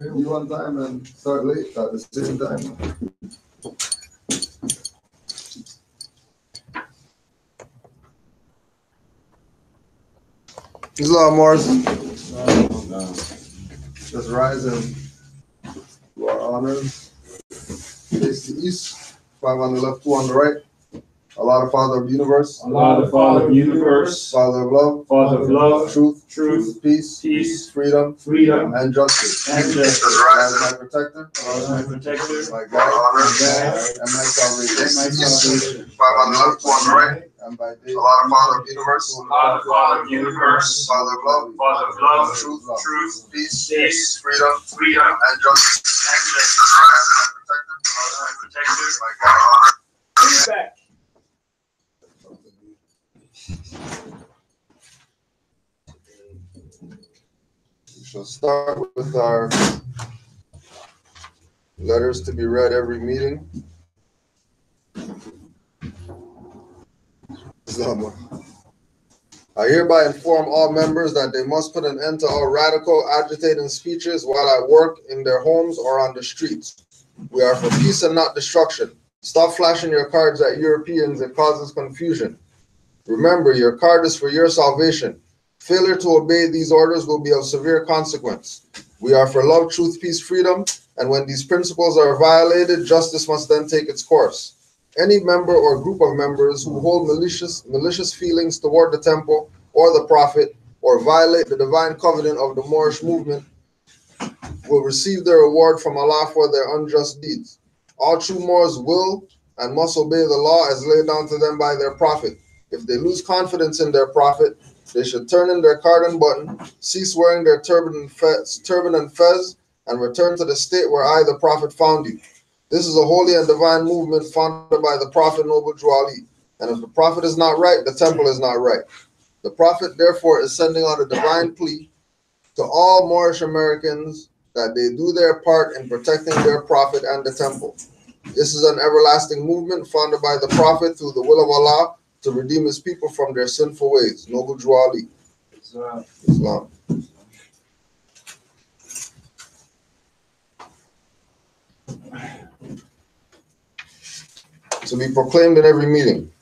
Be one time and start late at the same time. Islam Moors. Just rising to our honors. Face the east. 5 on the left, 2 on the right. Allah, the Father of the universe. Allah, the Father of the universe. Father of love. Father of love. Truth. Peace. Freedom. And justice. Allah is my protector. My protector. My guide. And my salvation. 5 on the left, 2 on the right. And by day, Allah, the Father of the universe. Allah, the Father of the universe. Father of love. Father of love. Truth. Peace. Freedom. And justice. Allah is my protector. My guide. Back. We shall start with our letters to be read every meeting. I hereby inform all members that they must put an end to all radical, agitating speeches while at work, in their homes, or on the streets. We are for peace and not destruction. Stop flashing your cards at Europeans. It causes confusion. Remember, your card is for your salvation. Failure to obey these orders will be of severe consequence. We are for love, truth, peace, freedom, and when these principles are violated, justice must then take its course. Any member or group of members who hold malicious feelings toward the temple or the prophet or violate the divine covenant of the Moorish movement will receive their reward from Allah for their unjust deeds. All true Moors will and must obey the law as laid down to them by their prophet. If they lose confidence in their prophet, they should turn in their card and button, cease wearing their turban and fez, and return to the state where I, the prophet, found you. This is a holy and divine movement founded by the prophet Noble Drew Ali. And if the prophet is not right, the temple is not right. The prophet, therefore, is sending out a divine plea to all Moorish Americans that they do their part in protecting their prophet and the temple. This is an everlasting movement founded by the prophet through the will of Allah to redeem his people from their sinful ways. Noble Drew Ali. Islam. To be proclaimed in every meeting.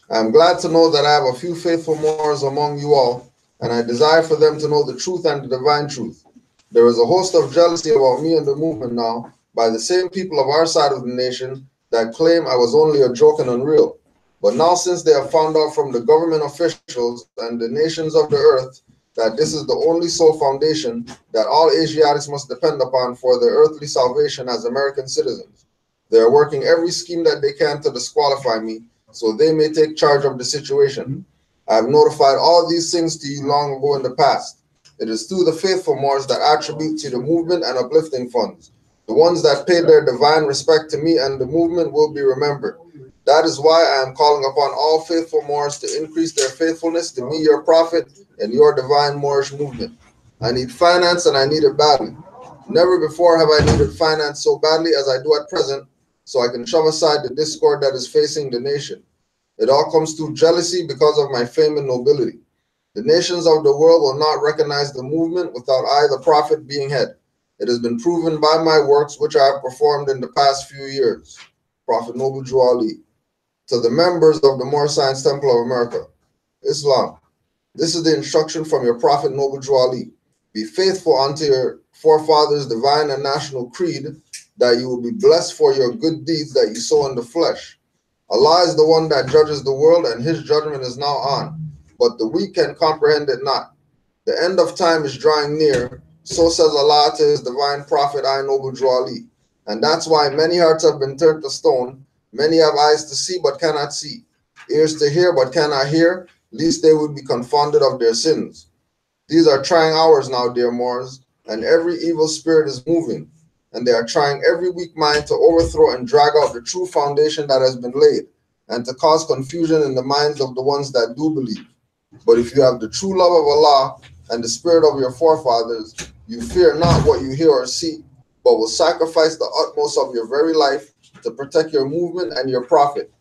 I am glad to know that I have a few faithful Moors among you all, and I desire for them to know the truth and the divine truth. There is a host of jealousy about me and the movement now by the same people of our side of the nation that claim I was only a joke and unreal. But now, since they have found out from the government officials and the nations of the earth that this is the only sole foundation that all Asiatics must depend upon for their earthly salvation as American citizens, they are working every scheme that they can to disqualify me so they may take charge of the situation. I have notified all these things to you long ago in the past. It is through the faithful Moors that attribute to the movement and uplifting funds. The ones that paid their divine respect to me and the movement will be remembered. That is why I am calling upon all faithful Moors to increase their faithfulness to me, your prophet, and your divine Moorish movement. I need finance and I need it badly. Never before have I needed finance so badly as I do at present, so I can shove aside the discord that is facing the nation. It all comes through jealousy because of my fame and nobility. The nations of the world will not recognize the movement without I, the prophet, being head. It has been proven by my works which I have performed in the past few years. Prophet Noble Drew Ali. To the members of the Moor Science Temple of America, Islam. This is the instruction from your Prophet Noble Drew Ali. Be faithful unto your forefathers' divine and national creed, that you will be blessed for your good deeds that you sow in the flesh. Allah is the one that judges the world, and his judgment is now on, but the weak can comprehend it not. The end of time is drawing near, so says Allah to his divine prophet, I, Noble Drew Ali. And that's why many hearts have been turned to stone. Many have eyes to see but cannot see, ears to hear but cannot hear, lest they would be confounded of their sins. These are trying hours now, dear Moors, and every evil spirit is moving, and they are trying every weak mind to overthrow and drag out the true foundation that has been laid, and to cause confusion in the minds of the ones that do believe. But if you have the true love of Allah and the spirit of your forefathers, you fear not what you hear or see, but will sacrifice the utmost of your very life to protect your movement and your prophet.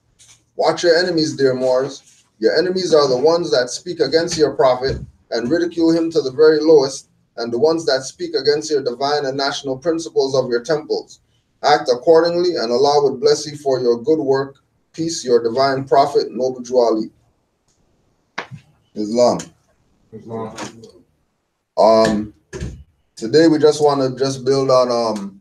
Watch your enemies, dear Moors. Your enemies are the ones that speak against your prophet and ridicule him to the very lowest, and the ones that speak against your divine and national principles of your temples. Act accordingly, and Allah would bless you for your good work. Peace, your divine prophet, Noble Juali. Islam. Today we just want to just build on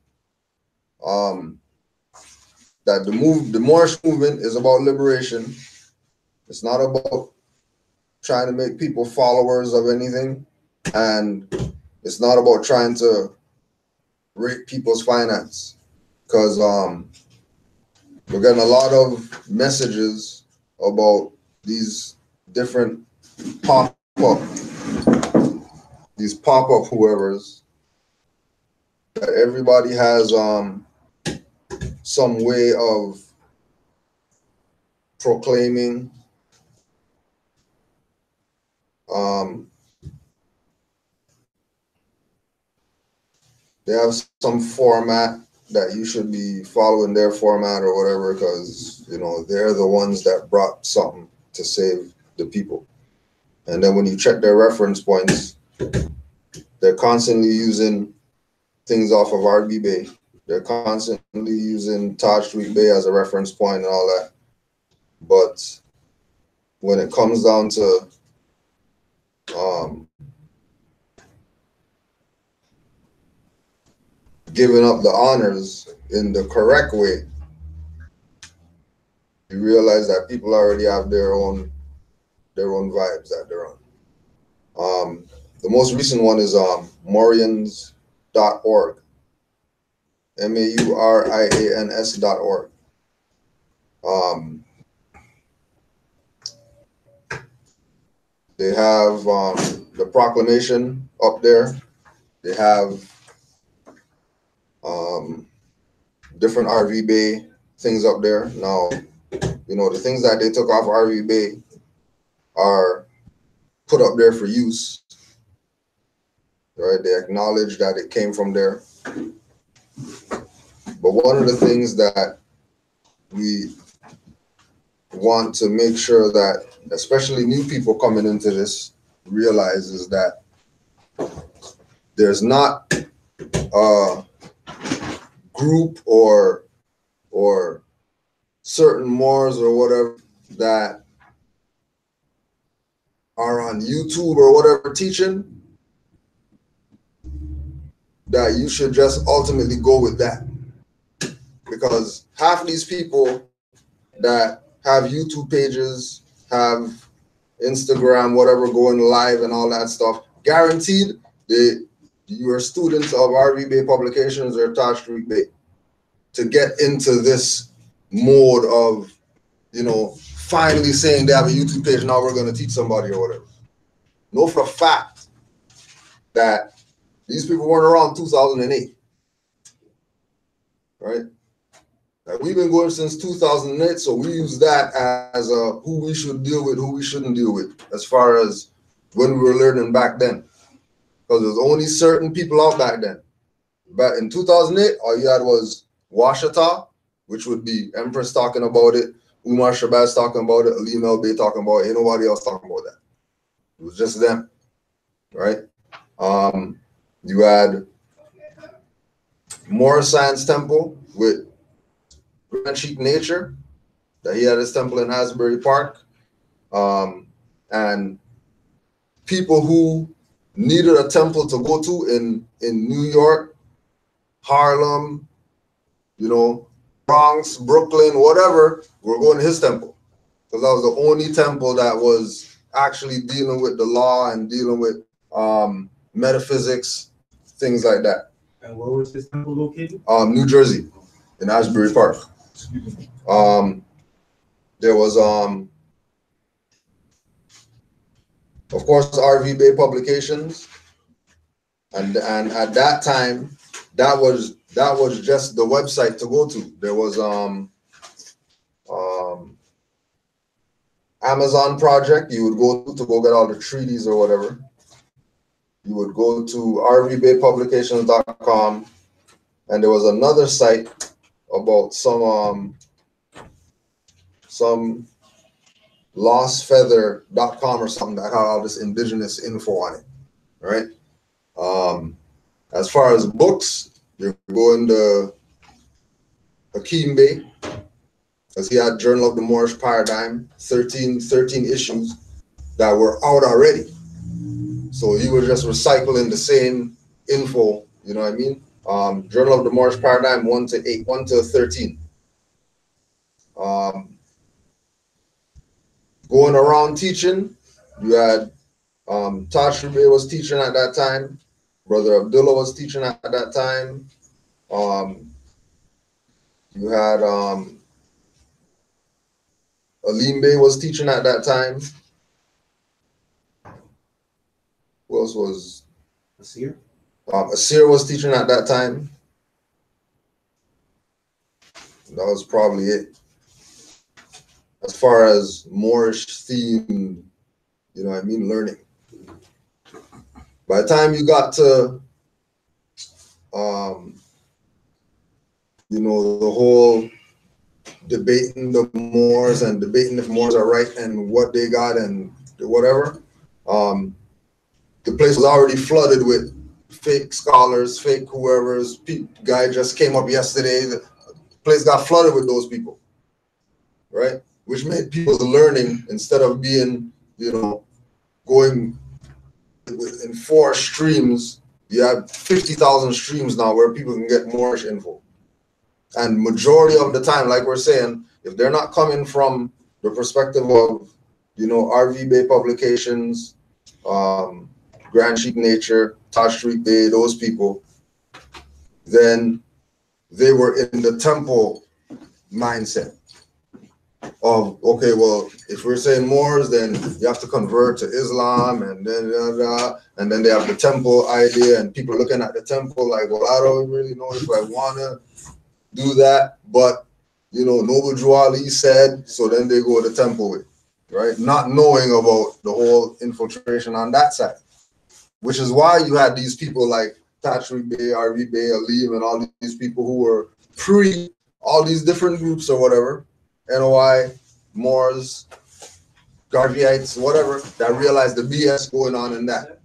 that the Moorish movement is about liberation. It's not about trying to make people followers of anything, and it's not about trying to rape people's finance, because we're getting a lot of messages about these different pop-up whoever's, that everybody has some way of proclaiming they have some format that you should be following their format or whatever, because they're the ones that brought something to save the people. And then when you check their reference points, they're constantly using things off of RB They're constantly using Taj Tweet Bay as a reference point and all that. But when it comes down to giving up the honors in the correct way, you realize that people already have their own vibes that they're on. The most recent one is Maurians.org. MAURIANS.org. They have the proclamation up there. They have different RV Bay things up there. Now, the things that they took off RV Bay are put up there for use, right? They acknowledge that it came from there. But one of the things that we want to make sure that, especially new people coming into this, realize is that there's not a group or certain Moors or whatever that are on YouTube or whatever teaching that you should just ultimately go with that. Because half these people that have YouTube pages, have Instagram, whatever, going live and all that stuff, guaranteed you are students of RV Bay Publications or Taj Street Bay to get into this mode of, finally saying they have a YouTube page, now we're going to teach somebody or whatever. Know for a fact that these people weren't around 2008, right? We've been going since 2008, so we use that as who we should deal with, who we shouldn't deal with, as far as when we were learning back then. Because there's only certain people out back then. But in 2008, all you had was Washita, which would be Empress talking about it, Umar Shabazz talking about it, Alim El Bay talking about it. Ain't nobody else talking about that. It was just them, right? You had Morris Science Temple with Grand Sheik Nature, that he had his temple in Asbury Park, and people who needed a temple to go to in New York, Harlem, Bronx, Brooklyn, whatever, were going to his temple, because that was the only temple that was actually dealing with the law and dealing with metaphysics, things like that. And where was this temple located? New Jersey, in Asbury Park. There was of course RV Bay Publications, and at that time that was just the website to go to. There was Amazon Project. You would go to go get all the treaties or whatever. You would go to rvbaypublications.com, and there was another site about some lostfeather.com or something that had all this indigenous info on it, right? As far as books, you're going to Akeem Bey, because he had Journal of the Moorish Paradigm, 13 issues that were out already. So he was just recycling the same info, you know what I mean? Journal of the Moorish Paradigm 1 to 13. Going around teaching, you had Taj Bey was teaching at that time. Brother Abdullah was teaching at that time. You had Alim Bey was teaching at that time. Who else was? Asir? Asir was teaching at that time. That was probably it. As far as Moorish theme, you know what I mean, learning. By the time you got to, you know, the whole debating the Moors and debating if Moors are right and what they got and whatever, the place was already flooded with fake scholars, fake whoever's. Guy just came up yesterday. The place got flooded with those people, right? Which made people learning instead of being, you know, going in 4 streams. You have 50,000 streams now where people can get Moorish info. And majority of the time, like we're saying, if they're not coming from the perspective of, you know, RV Bay Publications, Grand Sheik Nature, Taj Street Bay, those people, then they were in the temple mindset of, okay, well, if we're saying Moors, then you have to convert to Islam, and then they have the temple idea, and people looking at the temple like, well, I don't really know if I want to do that, but, you know, Noble Drew Ali said, so then they go to the temple with, right? Not knowing about the whole infiltration on that side, which is why you had these people like Tatri Bey, RV Bey, Alim, and all these people who were pre all these different groups or whatever, NOI, Moors, Garveyites, whatever, that realized the BS going on in that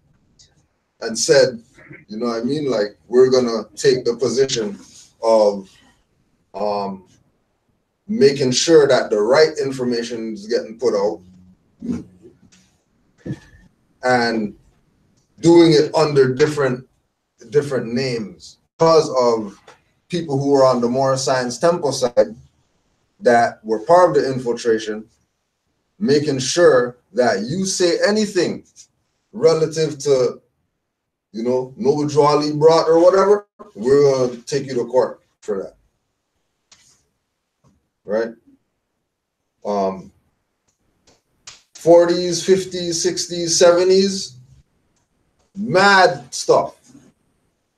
and said, you know what I mean? Like, we're going to take the position of making sure that the right information is getting put out and doing it under different names because of people who were on the Moorish Science Temple side that were part of the infiltration, making sure that you say anything relative to, you know, Noble Drew Ali brought or whatever, we're going to take you to court for that. Right? 40s, 50s, 60s, 70s, mad stuff.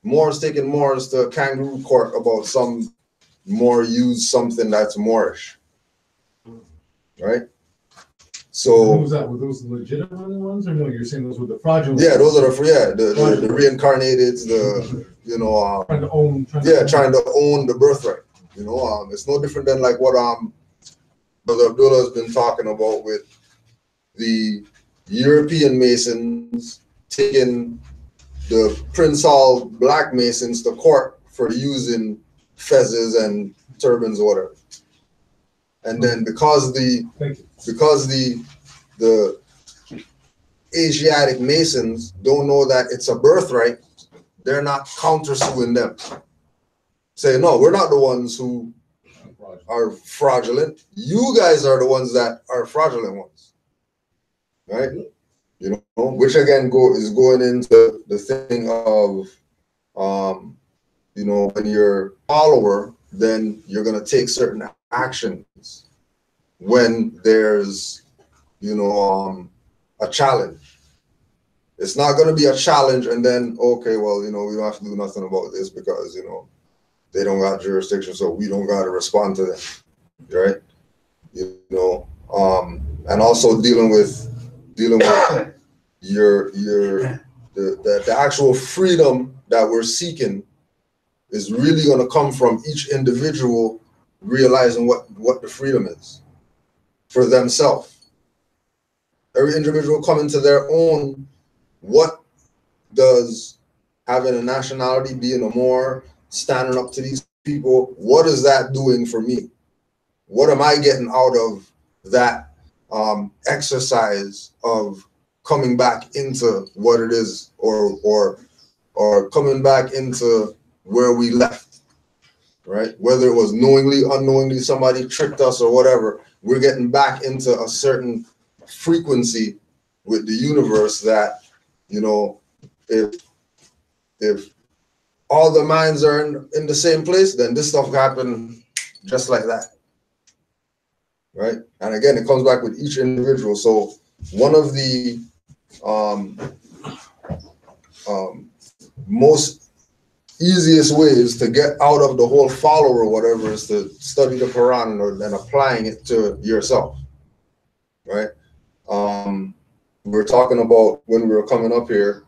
Moors taking Moors to kangaroo court about some Moor used something that's Moorish. Right? So what was that? Were those legitimate ones, or no? You're saying those were the fraudulent? Yeah, those are the reincarnated, the, you know, trying to own the birthright. You know, it's no different than like what Brother Abdullah has been talking about with the European Masons taking the Prince Hall Black Masons to court for using fezzes and turbans or whatever. And then because the Asiatic Masons don't know that it's a birthright, they're not countersuing them. Say, no, we're not the ones who are fraudulent. You guys are the ones that are fraudulent ones. Right? You know, which again is going into the thing of, you know, when you're a follower, then you're going to take certain actions when there's, you know, a challenge. It's not going to be a challenge and then, okay, well, you know, we don't have to do nothing about this because, you know, they don't got jurisdiction, so we don't got to respond to them, right? You know, and also dealing with the actual freedom that we're seeking is really going to come from each individual realizing what the freedom is for themselves. Every individual coming to their own, what does having a nationality, being a Moor, standing up to these people, what is that doing for me? What am I getting out of that exercise of coming back into what it is, or coming back into where we left, right? Whether it was knowingly, unknowingly, somebody tricked us or whatever, we're getting back into a certain frequency with the universe that, you know, if all the minds are in the same place, then this stuff happen just like that, right? And again, it comes back with each individual. So one of the most easiest ways to get out of the whole follower or whatever is to study the Quran and applying it to yourself, right? We were talking about when we were coming up here,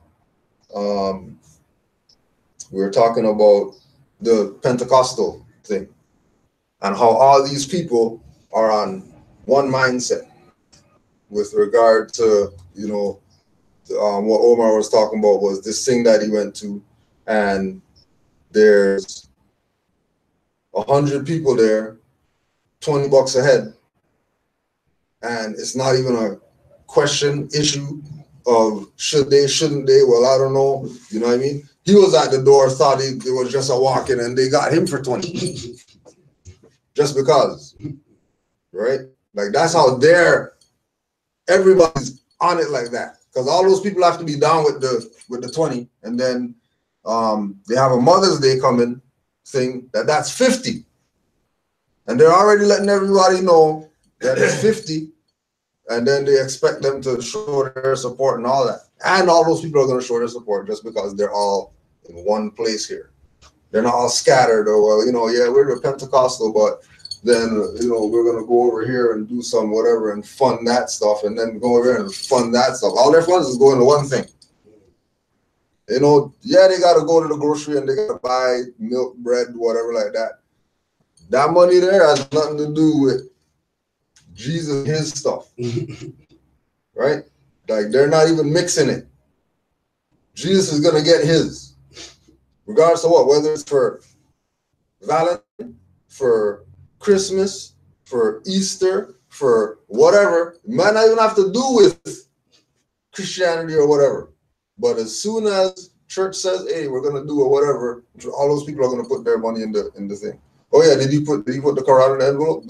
we were talking about the Pentecostal thing and how all these people are on one mindset with regard to, you know, what Omar was talking about was this thing that he went to, and there's 100 people there, $20 a head, and it's not even a issue of should they, shouldn't they, well, I don't know, you know what I mean? He was at the door, thought it was just a walk-in, and they got him for 20 just because, right? Like, that's how everybody's on it like that, because all those people have to be down with the 20, and then they have a Mother's Day coming thing that's 50, and they're already letting everybody know that it's 50, and then they expect them to show their support and all that, and all those people are going to show their support just because they're all in one place here. They're not all scattered, or, well, you know, yeah, we're the Pentecostal, but then, you know, we're going to go over here and do some whatever and fund that stuff, and then go over here and fund that stuff. All their funds is going to one thing. You know, yeah, they got to go to the grocery and they got to buy milk, bread, whatever like that. That money there has nothing to do with Jesus, his stuff, right? Like, they're not even mixing it. Jesus is going to get his, regardless of what, whether it's for Valentine, for Christmas, for Easter, for whatever. It might not even have to do with Christianity or whatever. But as soon as church says, hey, we're going to do or whatever, all those people are going to put their money in the thing. Oh yeah, did you put the Quran in the envelope?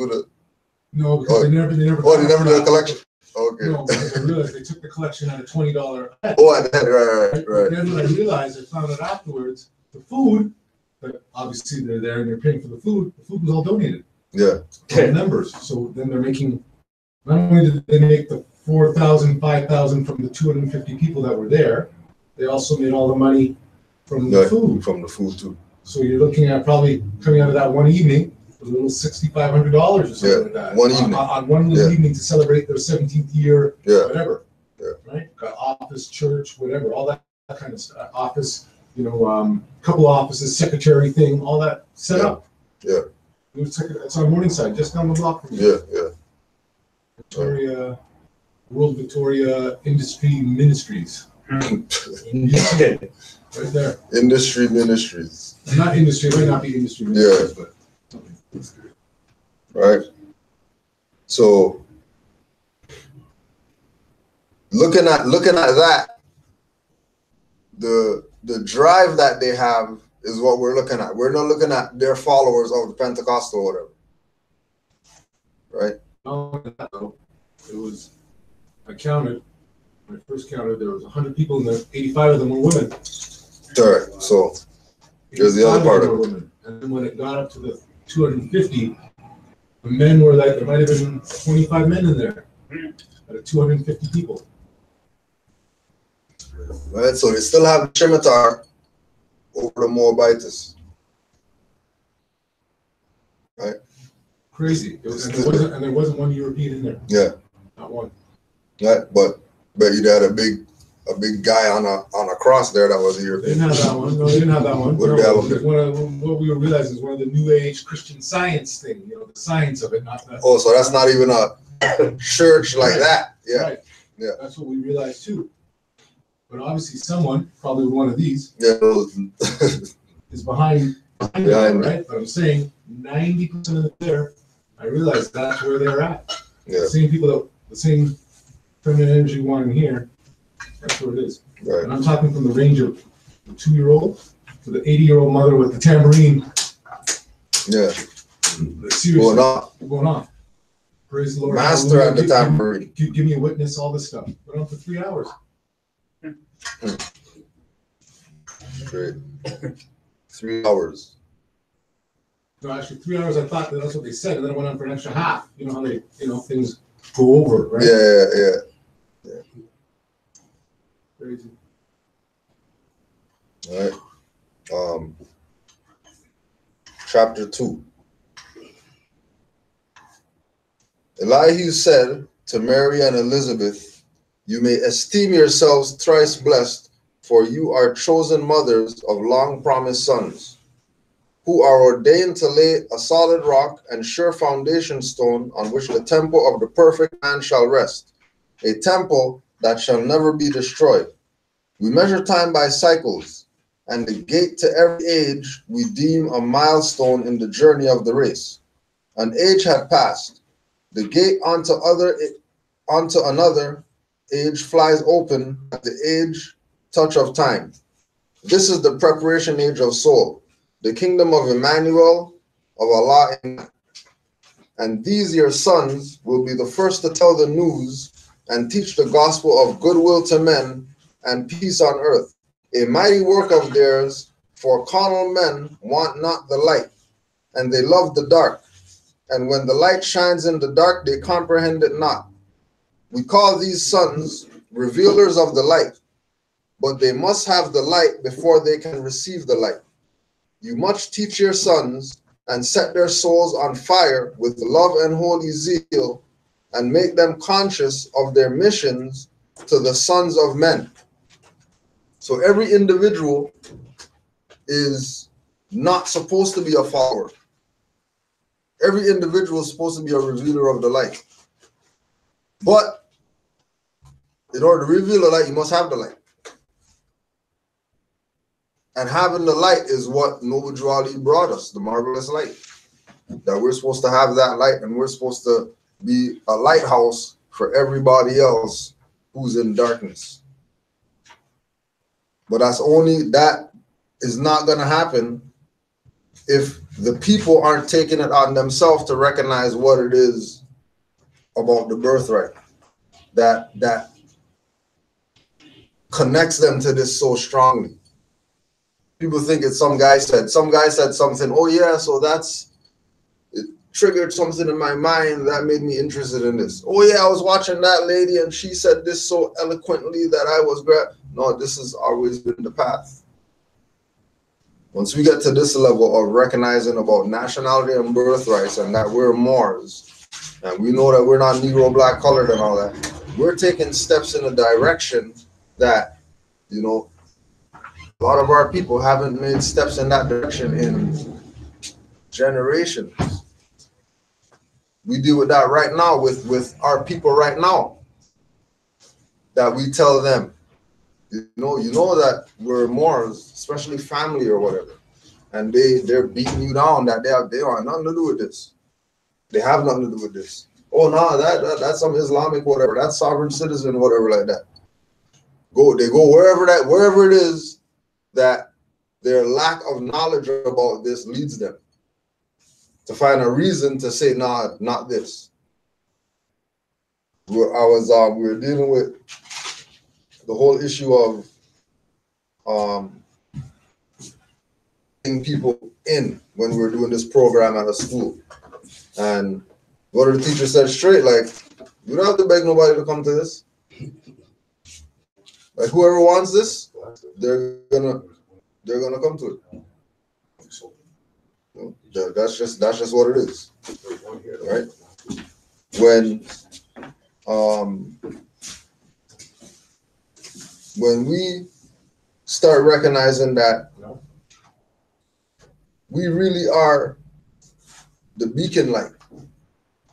No, because they never. Oh, they never did a collection. Okay. No, because I realized they took the collection at a $20. Oh, right. Then when I realized, I found out afterwards, the food, but obviously they're there and they're paying for the food was all donated. Yeah. To the members. So then they're making, not only did they make the 4,000, 5,000 from the 250 people that were there, they also made all the money from the food. From the food too. So you're looking at probably coming out of that one evening, a little $6,500 or something like that. One evening. On one little evening to celebrate their 17th year, whatever. Yeah. Right? Got office, church, whatever, all that kind of stuff. Office, you know, couple offices, secretary thing, all that set up. Yeah. It's on Morningside, just down the block from you. Yeah. Victoria, World Victoria Industry Ministries. Right there. Industry Ministries. Not industry, it might not be industry ministries, but something. Right. So looking at that, the drive that they have is what we're looking at. We're not looking at their followers of the Pentecostal or whatever. Right? No, it was, I counted, when I first counted, there was 100 people in there, 85 of them were women. All right, so there's the other part of it. Women. And then when it got up to the 250, the men were like, there might have been 25 men in there out of 250 people. Right, so they still have the Shemitah over the Moabites. Right? Crazy. And there wasn't one European in there. Yeah. Not one. Right, but you had a big guy on a cross there that was a European. They didn't have that one. No, they didn't have that one. What did they have up there? What we were realizing is one of the New Age Christian Science thing. You know, the science of it, not that. Oh, so that's not even a church like that. Yeah. Right. Yeah. That's what we realized too. But obviously someone, probably one of these, Yeah, is behind Behind it, right? But I'm saying 90% of it there, I realize that's where they're at. yeah, The same people that, the same feminine energy one in here, that's where it is. right. And I'm talking from the range of the 2-year-old to the 80-year-old mother with the tambourine. Yeah, Seriously, going on. going on. Praise the Lord. Master at the tambourine. Give me a witness, all this stuff. Went on for 3 hours. Great. 3 hours. No, actually 3 hours I thought that's what they said, and then it went on for an extra half. You know how they, things go over, right? Yeah. Crazy. All right. Chapter 2. Elihu said to Mary and Elizabeth, "You may esteem yourselves thrice blessed, for you are chosen mothers of long-promised sons, who are ordained to lay a solid rock and sure foundation stone on which the temple of the perfect man shall rest, a temple that shall never be destroyed. We measure time by cycles, and the gate to every age we deem a milestone in the journey of the race. An age had passed. The gate onto another age flies open at the age touch of time. This is the preparation age of soul, the kingdom of Emmanuel, of Allah. And these your sons will be the first to tell the news and teach the gospel of goodwill to men and peace on earth, a mighty work of theirs, for carnal men want not the light, and they love the dark. And when the light shines in the dark, they comprehend it not. We call these sons revealers of the light, but they must have the light before they can receive the light. You must teach your sons and set their souls on fire with love and holy zeal, and make them conscious of their missions to the sons of men." So every individual is not supposed to be a follower. Every individual is supposed to be a revealer of the light. But in order to reveal the light, you must have the light. And having the light is what Noble Drew Ali brought us, the marvelous light. That we're supposed to have that light, and we're supposed to be a lighthouse for everybody else who's in darkness. But that is not going to happen if the people aren't taking it on themselves to recognize what it is about the birthright that connects them to this so strongly. People think it's some guy said something, oh yeah, so it triggered something in my mind that made me interested in this. Oh yeah, I was watching that lady and she said this so eloquently that I was No, this has always been the path. Once we get to this level of recognizing about nationality and birthrights, and that we're Moors, and we know that we're not Negro, black, colored, and all that, we're taking steps in a direction that, a lot of our people haven't made steps in that direction in generations. We deal with that right now with our people right now, that we tell them, you know that we're Moors, especially family or whatever, and they're beating you down that they have nothing to do with this. They have nothing to do with this. Oh no, that's some Islamic whatever, that's sovereign citizen whatever like that. They go wherever it is that their lack of knowledge about this leads them to find a reason to say nah, not this. We were dealing with the whole issue of getting people in when we were doing this program at a school. And one of the teachers said straight, like, you don't have to beg nobody to come to this. Like, whoever wants this, they're gonna come to it. That's just what it is, right? When we start recognizing that we really are the beacon light,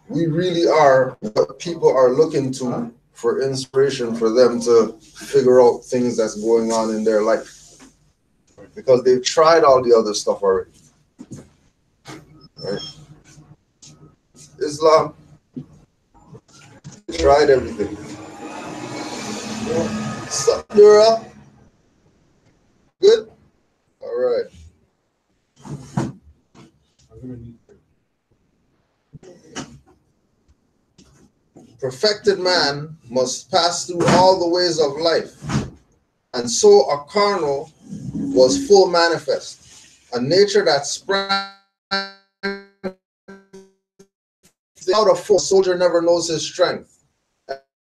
we really are what people are looking to for inspiration for them to figure out things that's going on in their life, because they've tried all the other stuff already. Right? Islam tried everything. Sup, Dura? Good? All right. I'm gonna need Perfected man must pass through all the ways of life, and so a carnal was full manifest, a nature that sprang out of force. Soldier never knows his strength,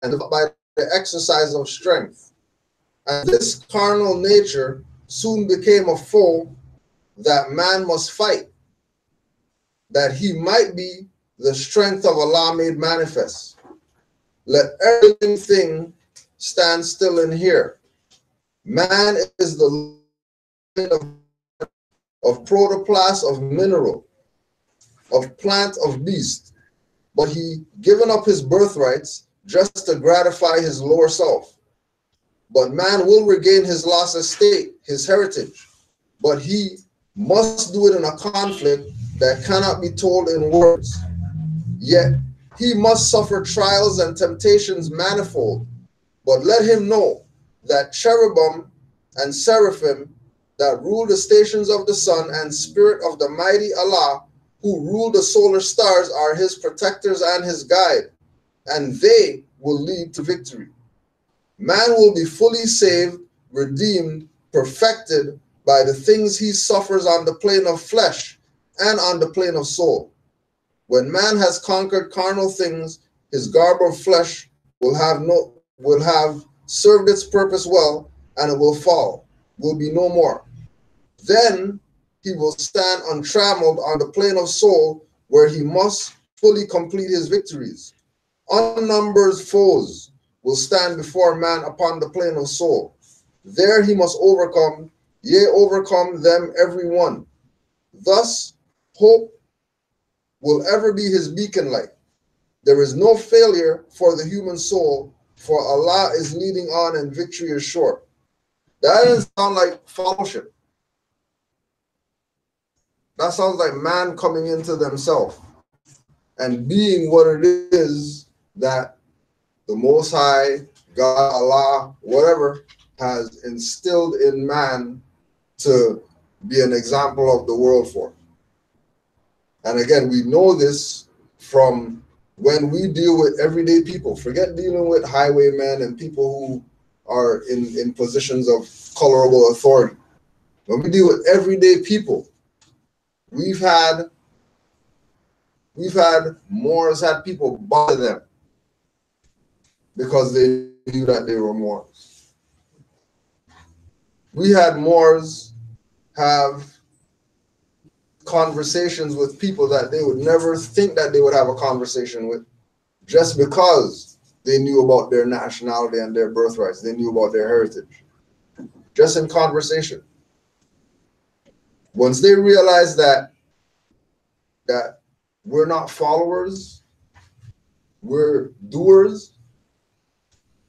and by the exercise of strength. And this carnal nature soon became a foe that man must fight, that he might be the strength of Allah made manifest. Let every living thing stand still in here. Man is the of protoplast, of mineral, of plant, of beast, but he given up his birthrights just to gratify his lower self. But man will regain his lost estate, his heritage, but he must do it in a conflict that cannot be told in words. Yet he must suffer trials and temptations manifold, but let him know that cherubim and seraphim that rule the stations of the sun and spirit of the mighty Allah who rule the solar stars are his protectors and his guide, and they will lead to victory. Man will be fully saved, redeemed, perfected by the things he suffers on the plane of flesh and on the plane of soul. When man has conquered carnal things, his garb of flesh will have served its purpose well, and it will fall, will be no more. Then he will stand untrammeled on the plane of soul, where he must fully complete his victories. Unnumbered foes will stand before man upon the plane of soul. There he must overcome, yea, overcome them every one. Thus, hope will ever be his beacon light. There is no failure for the human soul, for Allah is leading on and victory is sure. That doesn't sound like fellowship. That sounds like man coming into themselves and being what it is that the Most High, God, Allah, whatever, has instilled in man to be an example of the world for. And again, we know this from when we deal with everyday people. Forget dealing with highwaymen and people who are in positions of colorable authority. When we deal with everyday people, we've had Moors had people bother them because they knew that they were Moors. We had Moors have conversations with people that they would never think that they would have a conversation with, just because they knew about their nationality and their birthrights. They knew about their heritage, just in conversation. Once they realized that we're not followers, we're doers,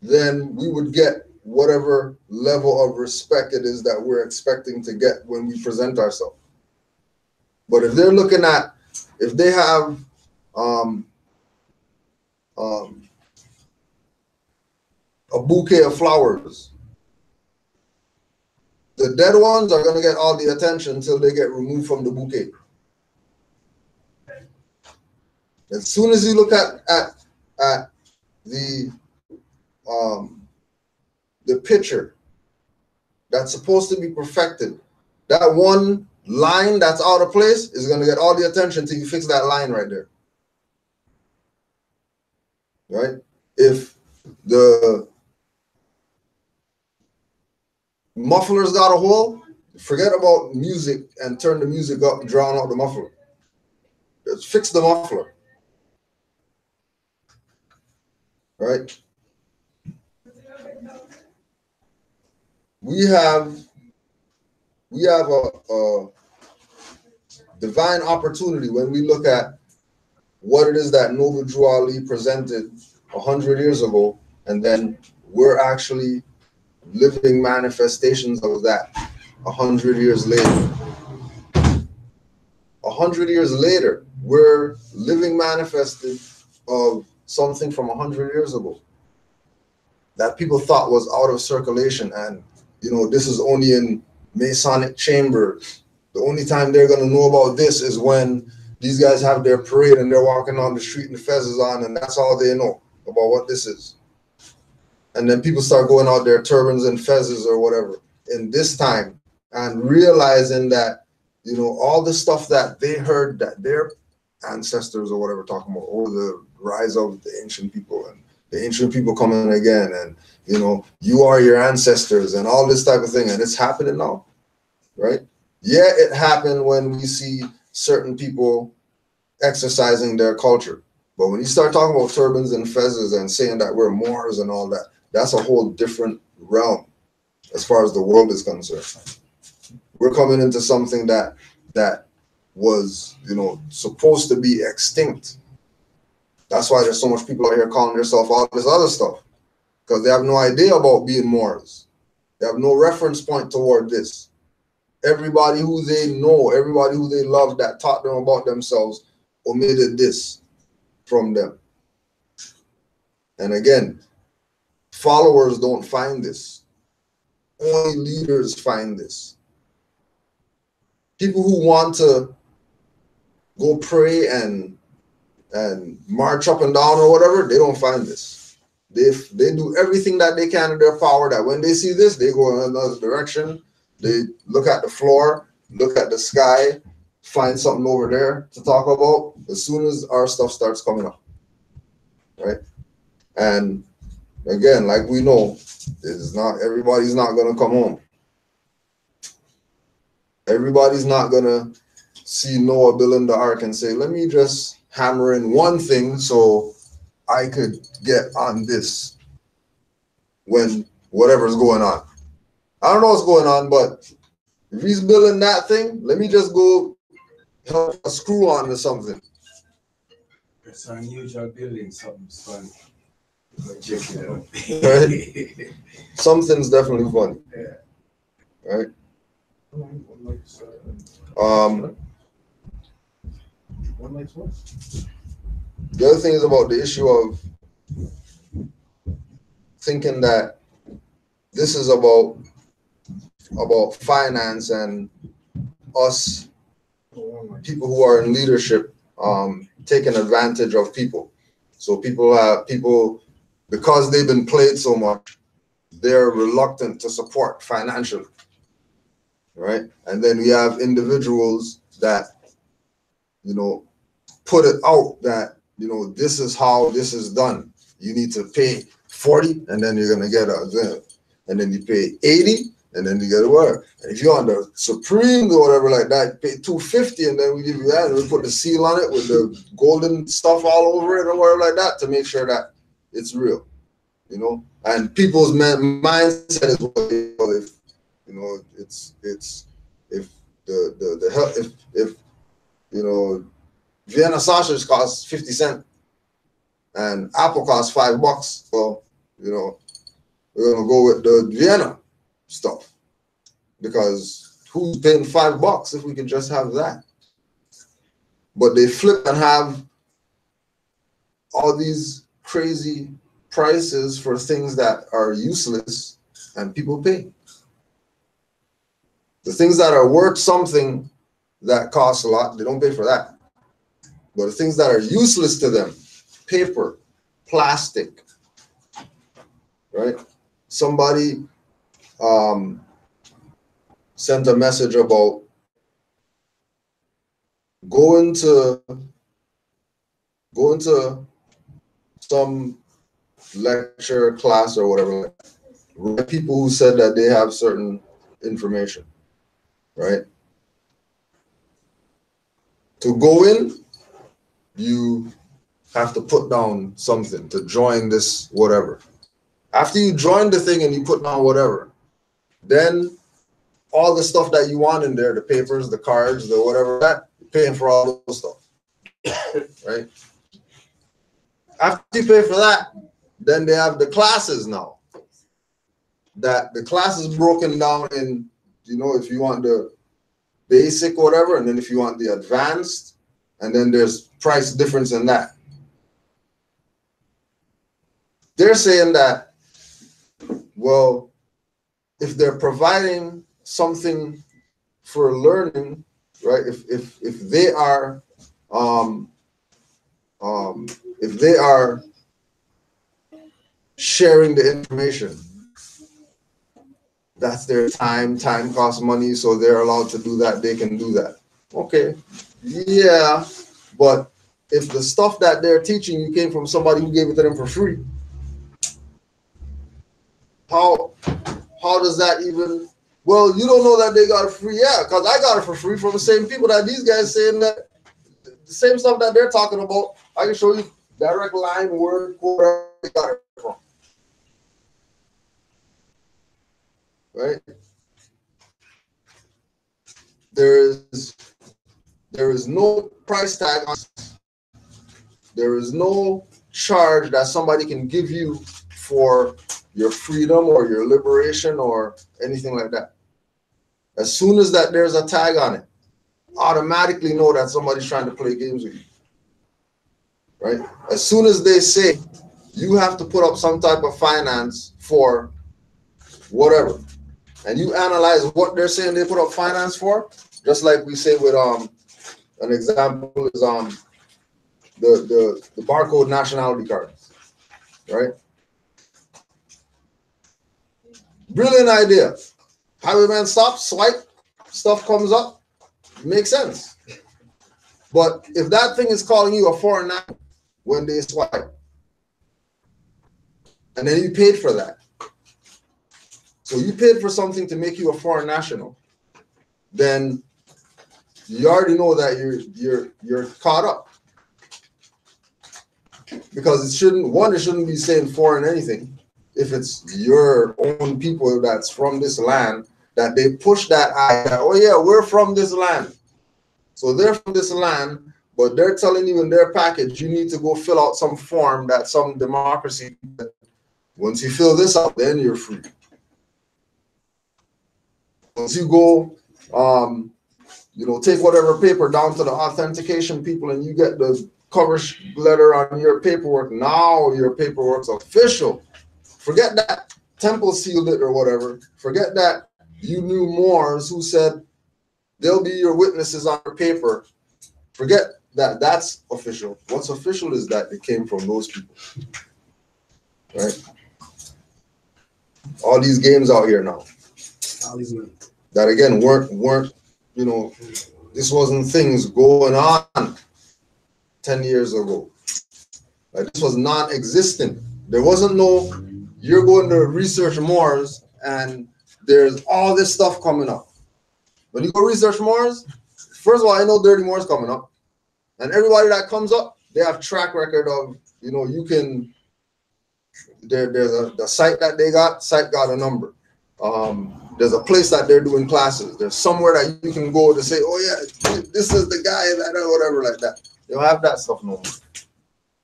then we would get whatever level of respect it is that we're expecting to get when we present ourselves. But if they're looking at, if they have a bouquet of flowers, the dead ones are going to get all the attention until they get removed from the bouquet. As soon as you look at the picture that's supposed to be perfected, that one line that's out of place is going to get all the attention till you fix that line right there. Right? If the muffler's got a hole, forget about music and turn the music up and drown out the muffler. Just fix the muffler. Right? We have a divine opportunity when we look at what it is that Noble Drew Ali presented 100 years ago And then we're actually living manifestations of that 100 years later. 100 years later, we're living manifested of something from 100 years ago that people thought was out of circulation. And, this is only in Masonic chambers. The only time they're going to know about this is when these guys have their parade and they're walking on the street and the fezzes on, and that's all they know about what this is. And then people start going out there, turbans and fezzes or whatever, in this time, and realizing that, all the stuff that they heard that their ancestors or whatever talking about, the rise of the ancient people and the ancient people coming again, and, you are your ancestors and all this type of thing. And it's happening now, right? Yeah, it happened when we see certain people exercising their culture. But when you start talking about turbans and fezzes and saying that we're Moors and all that, that's a whole different realm as far as the world is concerned. We're coming into something that was, supposed to be extinct. That's why there's so much people out here calling themselves all this other stuff, because they have no idea about being Moors. They have no reference point toward this. Everybody who they know, everybody who they love that taught them about themselves omitted this from them. And again, followers don't find this. Only leaders find this. People who want to go pray and march up and down or whatever, they don't find this. They do everything that they can in their power, that when they see this, they go in another direction. They look at the floor, look at the sky, find something over there to talk about as soon as our stuff starts coming up, right? And again, like we know, everybody's not going to come home. Everybody's not going to see Noah building the ark and say, let me just hammer in one thing so I could get on this when whatever's going on. I don't know what's going on, but if he's building that thing, let me just go help a screw on to something. It's an unusual building, something's funny. Check it out. Right? Something's definitely funny. Yeah. Right? The other thing is about the issue of thinking that this is about finance and us people who are in leadership taking advantage of people. So people because they've been played so much, they're reluctant to support financially, right? And then we have individuals that put it out that this is how this is done. You need to pay 40 and then you're gonna get and then you pay 80 and then you get a whatever. And if you're on the Supreme or whatever like that, you pay 250 and then we give you that and we put the seal on it with the golden stuff all over it or whatever like that to make sure that it's real, And people's mindset is if Vienna sausage costs 50 cents and apple costs $5, well, we're gonna go with the Vienna stuff because who's paying $5 if we can just have that? But they flip and have all these crazy prices for things that are useless and people pay. The things that are worth something that costs a lot, they don't pay for that. But the things that are useless to them, paper, plastic, right? Somebody sent a message about going to some lecture, class, or whatever. People who said that they have certain information, right? To go in, you have to put down something to join this whatever. After you join the thing and you put down whatever, then all the stuff that you want in there, the papers, the cards, the whatever, that you're paying for all those stuff, right? After you pay for that, Then they have the classes now. That the class is broken down in, if you want the basic or whatever, and then if you want the advanced, and then there's price difference in that. They're saying that, well, if they're providing something for learning, right? If they are sharing the information, that's their time. Time costs money, so they're allowed to do that. They can do that. Okay, yeah, but if the stuff that they're teaching you came from somebody who gave it to them for free, how does that even? Well, you don't know that they got it free. Yeah, because I got it for free from the same people that these guys saying that the same stuff that they're talking about. I can show you direct line, word, quote, where they got it from. Right? There is no price tag on it. There is no charge that somebody can give you for your freedom or your liberation or anything like that. As soon as that there's a tag on it, automatically know that somebody's trying to play games with you. Right? As soon as they say you have to put up some type of finance for whatever, and you analyze what they're saying they put up finance for, just like we say with an example is the barcode nationality card, right? Brilliant idea. Highwayman stops, swipe, stuff comes up, makes sense. But if that thing is calling you a foreign national when they swipe, and then you paid for that, so you paid for something to make you a foreign national, then you already know that you're caught up. Because it shouldn't be saying foreign anything. If it's your own people that's from this land, that they push that idea, oh yeah, we're from this land. So they're from this land, but they're telling you in their package, you need to go fill out some form that some democracy, once you fill this out, then you're free. Once you go, take whatever paper down to the authentication people and you get the cover letter on your paperwork, now your paperwork's official. Forget that temple sealed it or whatever. Forget that you knew Moors who said they'll be your witnesses on your paper. Forget that. That's official. What's official is that it came from those people. Right? All these games out here now. That again weren't this wasn't things going on 10 years ago. Like, this was non-existent. There wasn't no, you're going to research Moors and there's all this stuff coming up. When you go research Moors, first of all, I know Dirty Moors coming up. And everybody that comes up, they have track record of, you can, there's the site that they got, site got a number. There's a place that they're doing classes. There's somewhere that you can go to say, oh yeah, this is the guy that or whatever like that. They don't have that stuff no more.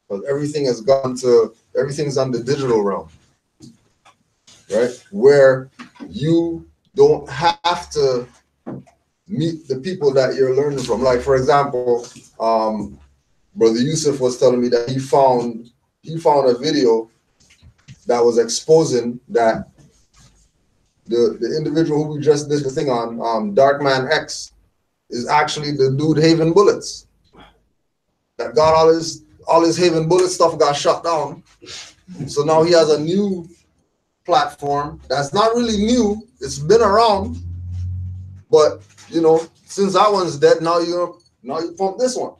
Because everything's on the digital realm. Right? Where you don't have to meet the people that you're learning from. Like, for example, Brother Yusuf was telling me that he found a video that was exposing that the individual who we just did the thing on, Darkman X, is actually the dude Haven Bullets. That got all his Haven Bullet stuff got shut down. So now he has a new platform that's not really new. It's been around, but since that one's dead, now you pump this one.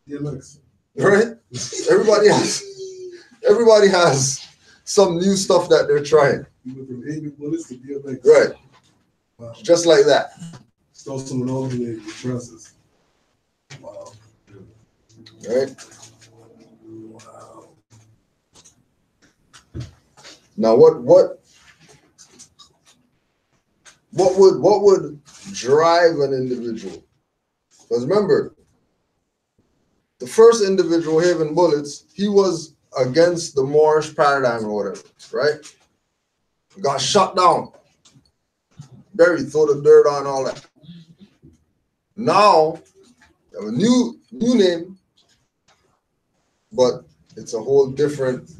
DMX. Right? Everybody has some new stuff that they're trying. You went from Haven Bullets to DMX. Right. Wow. Just like that. Stole someone over the process. Wow. Right? Wow. Now what would drive an individual? Because remember, the first individual, Haven Bullets, he was against the Moorish paradigm or whatever, right? Got shut down. Buried, throw the dirt on, all that. Now, you have a new name, but it's a whole different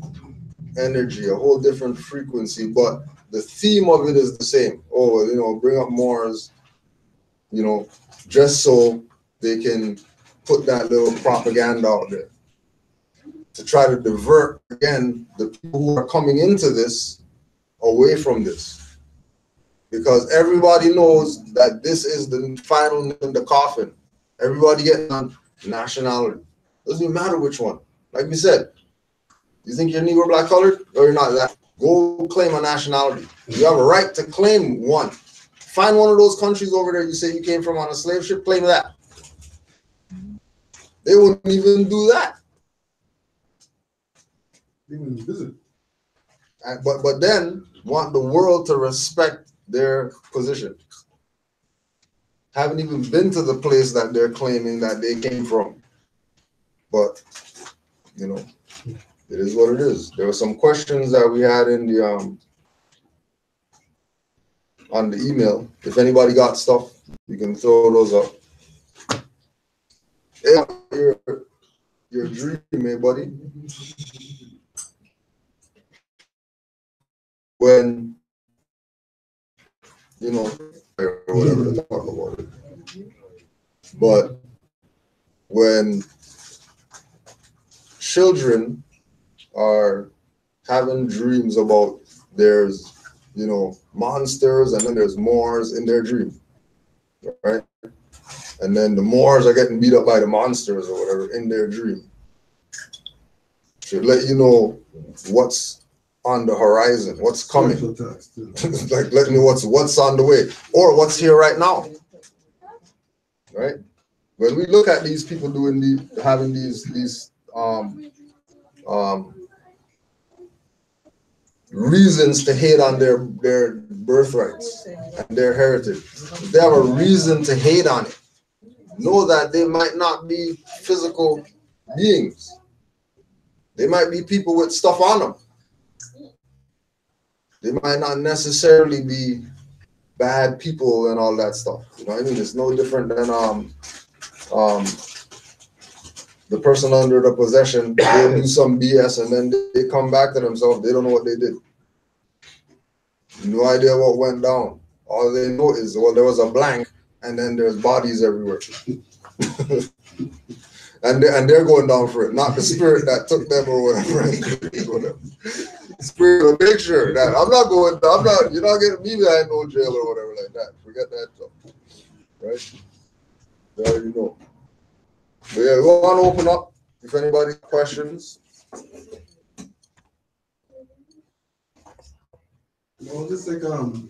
energy, a whole different frequency, but the theme of it is the same. Oh, bring up Moors, just so they can put that little propaganda out there to try to divert, again, the people who are coming into this away from this. Because everybody knows that this is the final nail in the coffin. Everybody getting on nationality. Doesn't even matter which one. Like we said, you think you're Negro, black, colored, or you're not that. Go claim a nationality. You have a right to claim one. Find one of those countries over there you say you came from on a slave ship, claim that. They wouldn't even do that. They wouldn't visit. But then want the world to respect their position. Haven't even been to the place that they're claiming that they came from. But, it is what it is. There were some questions that we had in the on the email. If anybody got stuff, you can throw those up. Yeah, you're dreaming, eh, buddy. When whatever to talk about it. But when children are having dreams about there's, monsters and then there's Moors in their dream, right? And then the Moors are getting beat up by the monsters or whatever in their dream. Should let you know what's on the horizon, what's coming. Like let me know what's on the way or what's here right now. Right? When we look at these people having these reasons to hate on their birthrights and their heritage. If they have a reason to hate on it, know that they might not be physical beings. They might be people with stuff on them. They might not necessarily be bad people and all that stuff. You know what I mean? It's no different than the person under the possession, they do some BS and then they come back to themselves. They don't know what they did. No idea what went down. All they know is, there was a blank and then there's bodies everywhere. and they're going down for it, not the spirit that took them or whatever. Spirit will make sure that you're not getting me behind no jail or whatever like that. Forget that stuff. Right? You already know. But yeah, we want to open up if anybody has questions. Well, just like the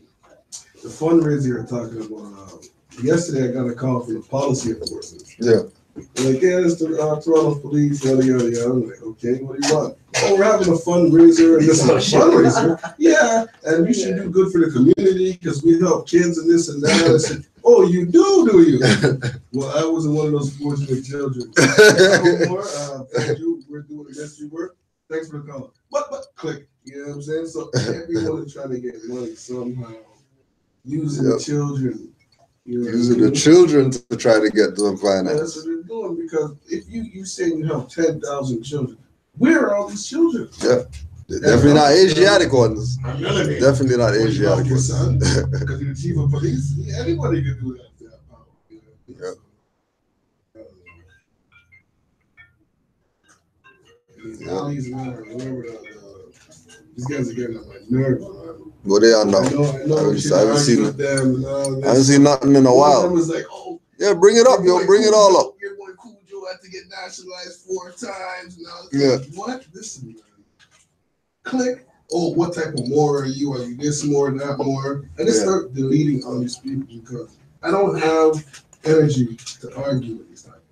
fundraiser you're talking about. Yesterday, I got a call from the policy enforcement. Yeah. Like, yeah, it's the Toronto police, yada, yada, yada. I'm like, okay, what do you want? Oh, we're having a fundraiser, and this is a fundraiser. Yeah, and you should do good for the community because we help kids and this and that. I said, oh, you do you? Well, I wasn't one of those fortunate children. Thank you. We're doing the necessary work. Thanks for the call. But click. You know what I'm saying? So everyone is trying to get money somehow, using the children. Using the children to try to get them finance. That's what they're doing, because if you say you have 10,000 children, where are all these children? Yeah, definitely not Asiatic ones. Definitely not Asiatic ones. Because you're the chief of police, anybody can do that. All these these guys are getting on my nerves, man. Well, they are now. I haven't seen nothing in a while. I was like, oh, yeah, bring it up, yo. Bring it all up. Your boy Cool Joe had to get nationalized 4 times. And I was like, what? Listen, man. Click. Oh, what type of Moor are you? Are you this Moor, that Moor? And they start deleting all these people because I don't have energy to argue with these type.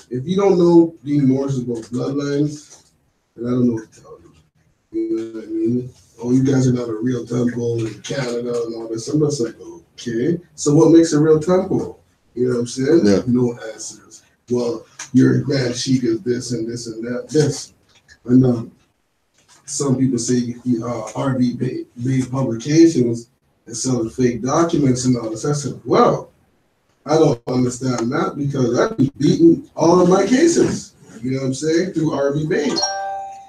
If you don't know being Moors is about bloodlines, then I don't know what to tell you. You know what I mean? Oh, you guys are not a real temple in Canada and all this. I'm just like, okay. So what makes a real temple? You know what I'm saying? Yeah. No answers. Well, your grand sheik is this and this and that. This. And some people say RV publications and selling fake documents and all this. I said, well, I don't understand that because I've been beating all of my cases. You know what I'm saying? Through RV Bank.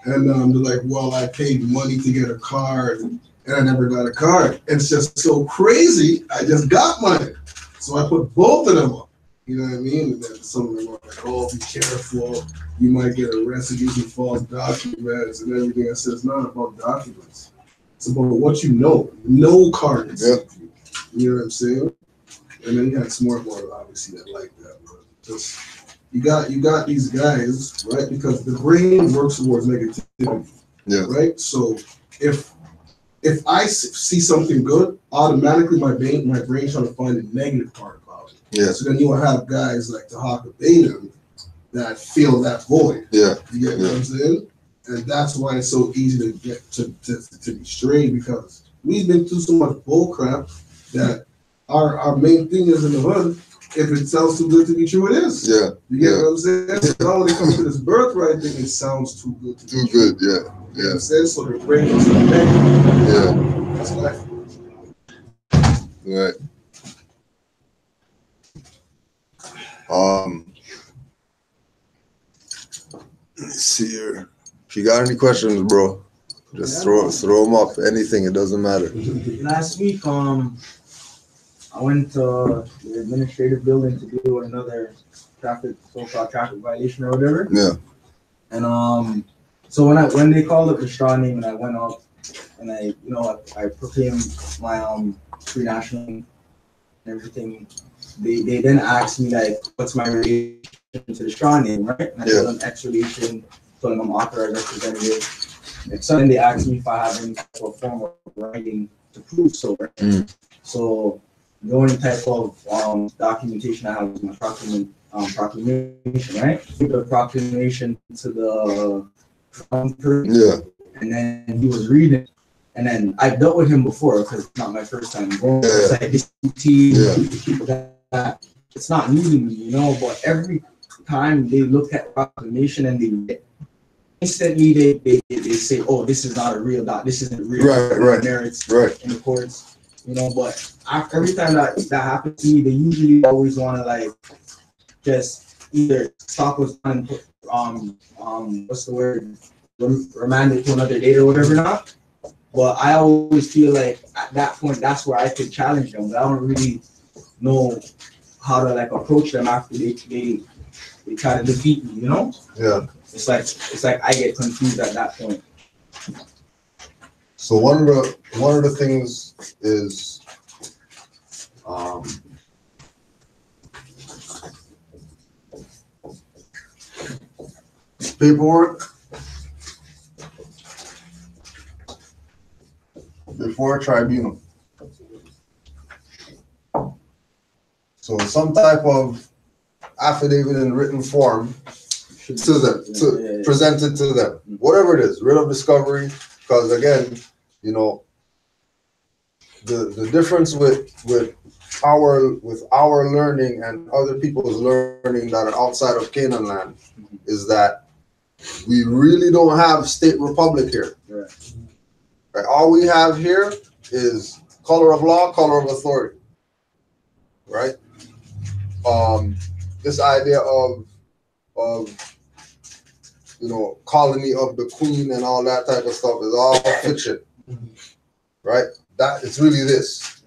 And they're like, well, I paid money to get a card and I never got a card. It's just so crazy. I just got mine. So I put both of them up. You know what I mean? And then some of them are like, oh, be careful. You might get arrested using false documents and everything. I said, it's not about documents. It's about what you know. No cards. Yeah. You know what I'm saying? And then you had smart boys, obviously, that like that. But just you got these guys, right? Because the brain works towards negativity. Yeah. Right? So if I see something good, automatically my brain trying to find the negative part about it. Yeah. So then you will have guys like Tahaka Bainham that fill that void. Yeah. You get what I'm saying? And that's why it's so easy to get to be strayed, because we've been through so much bull crap that our main thing is in the hood. If it sounds too good to be true, it is. Yeah. You get what I'm saying? So now when it comes to this birthright thing, it sounds too good to be Too true. good. Yeah. You know what Yeah. I'm saying? So the brain is negative. Yeah. That's life. Right. Let's see here. If you got any questions, bro, just throw them up. Anything, it doesn't matter. Last week, I went to the administrative building to do another so-called traffic violation or whatever. Yeah. And so when they called up the straw name and I went up and I proclaimed my free national and everything, they then asked me like, what's my relation to the straw name, right? And I told them X relation, told them I'm authorized representative. And so then they asked me if I have any type of form of writing to prove so, right? So the only type of documentation I have is my proclamation, right? The proclamation to the and then he was reading, and then I've dealt with him before because it's not my first time going. It's like this people that it's not new to me, you know. But every time they look at proclamation and they instantly they say, oh, this is not a real this isn't real. Right. Merits Right. in the courts. You know, but every time that happens to me, they usually always want to like just either stop us and put what's the word, remand it to another date or whatever not. But I always feel like at that point that's where I could challenge them, but I don't really know how to like approach them after they try to defeat me. You know? Yeah. It's like I get confused at that point. So one of the things is paperwork before a tribunal. So some type of affidavit in written form to them, presented to them, whatever it is, writ of discovery. Because again, you know, the difference with our learning and other people's learning that are outside of Canaanland is that we really don't have state republic here. Right? All we have here is color of law, color of authority. Right? This idea of you know, colony of the queen and all that type of stuff is all fiction. Right? That it's really this.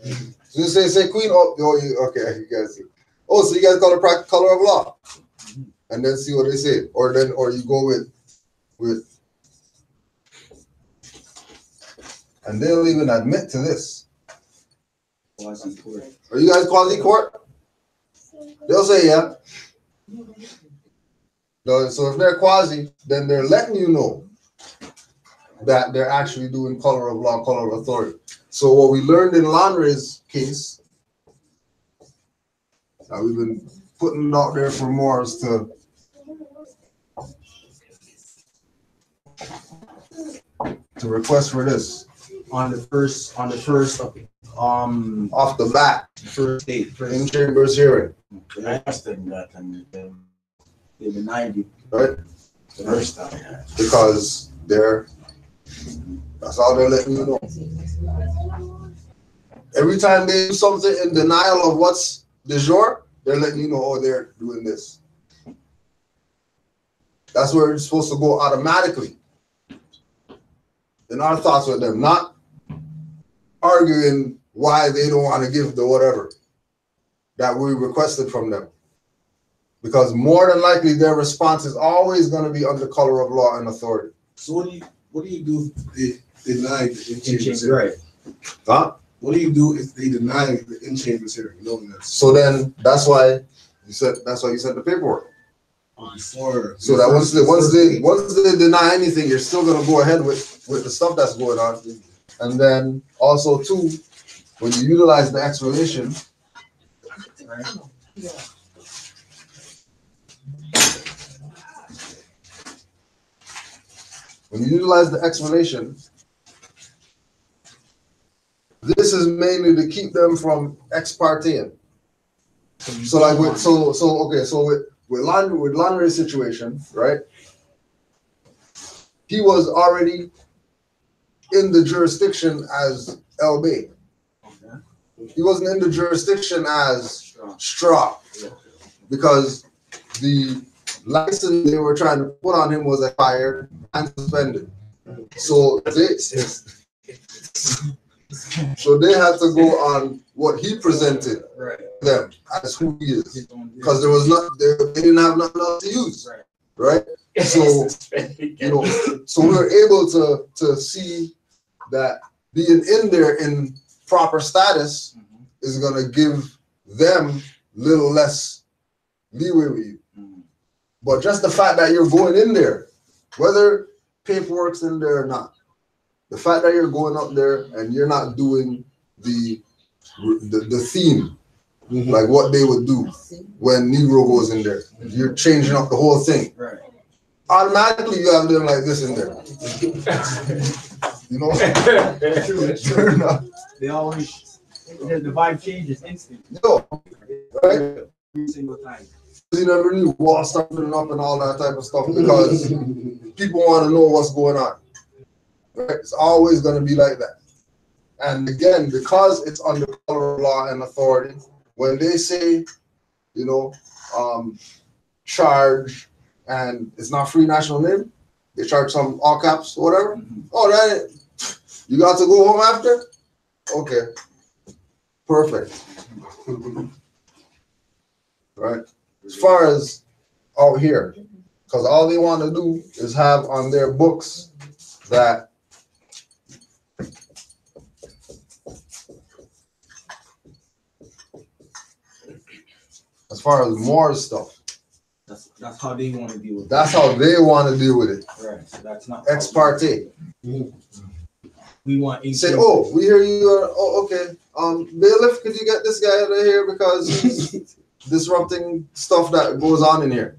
So you say queen, okay, you guys see. Oh, so you guys call it color of law. And then see what they say. Or you go with and they'll even admit to this. Are you guys quasi court? They'll say yeah. No, so if they're quasi, then they're letting you know that they're actually doing color of law, color of authority. So what we learned in Lanre's case, we've been putting it out there for Moors to request for this. On the first off the bat, first date, in chambers hearing. I asked them that and they denied you. Right? because that's all they're letting you know. Every time they do something in denial of what's de jure, they're letting you know, oh, they're doing this. That's where it's supposed to go automatically in our thoughts with them, not arguing why they don't want to give the whatever that we requested from them. Because more than likely their response is always going to be under color of law and authority. So what do you do if they deny the in-chambers hearing? Right. Huh? What do you do if they deny the in-chambers hearing? Knowing that. So then that's why you sent the paperwork. Before. So that once they deny anything, you're still gonna go ahead with the stuff that's going on. And then also too, when you utilize the explanation, this is mainly to keep them from ex parteing. So like with with Landry's situation, right? He was already in the jurisdiction as El Bay. He wasn't in the jurisdiction as Straw, because the license they were trying to put on him was expired and suspended. So they had to go on what he presented them as who he is, because they didn't have nothing else to use, right? So so we were able to see that being in there in proper status is gonna give them little less leeway with you. But just the fact that you're going in there, whether paperwork's in there or not, the fact that you're going up there and you're not doing the theme, like what they would do when Negro goes in there, you're changing up the whole thing. Right. Automatically, you have them like this in there. You know? They always, the vibe changes instantly. Yo, right? Every single time. You never knew wall stuffing up and all that type of stuff, because people want to know what's going on. Right? It's always going to be like that. And again, because it's under color of law and authority, when they say, charge, and it's not free national name, they charge some all caps or whatever. Oh, that you got to go home after? Okay. Perfect. Right? As far as out here, because all they want to do is have on their books that as far as Moors stuff, that's how they want to deal with it. That's how they want to deal with it. Right. So that's not ex parte. We want say, oh, we hear you are, oh, okay. Bailiff, could you get this guy out of here because he's disrupting stuff that goes on in here.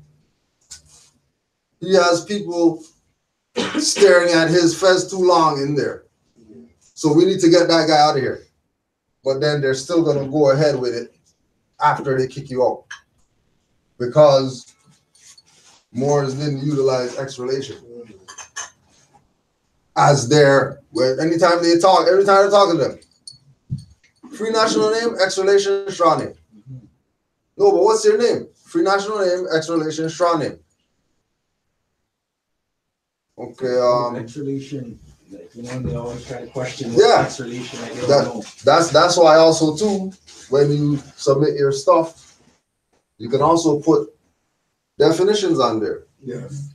He has people staring at his fez too long in there. So we need to get that guy out of here. But then they're still going to go ahead with it after they kick you out, because Moors didn't utilize ex relation as their, anytime they talk, every time they're talking to them. Free national name, ex relation, straw name. No, but what's your name? Free national name, ex relation, straw name. Okay. Ex relation, they always try to question ex relation. That's why also too, when you submit your stuff, you can also put definitions on there. Yes.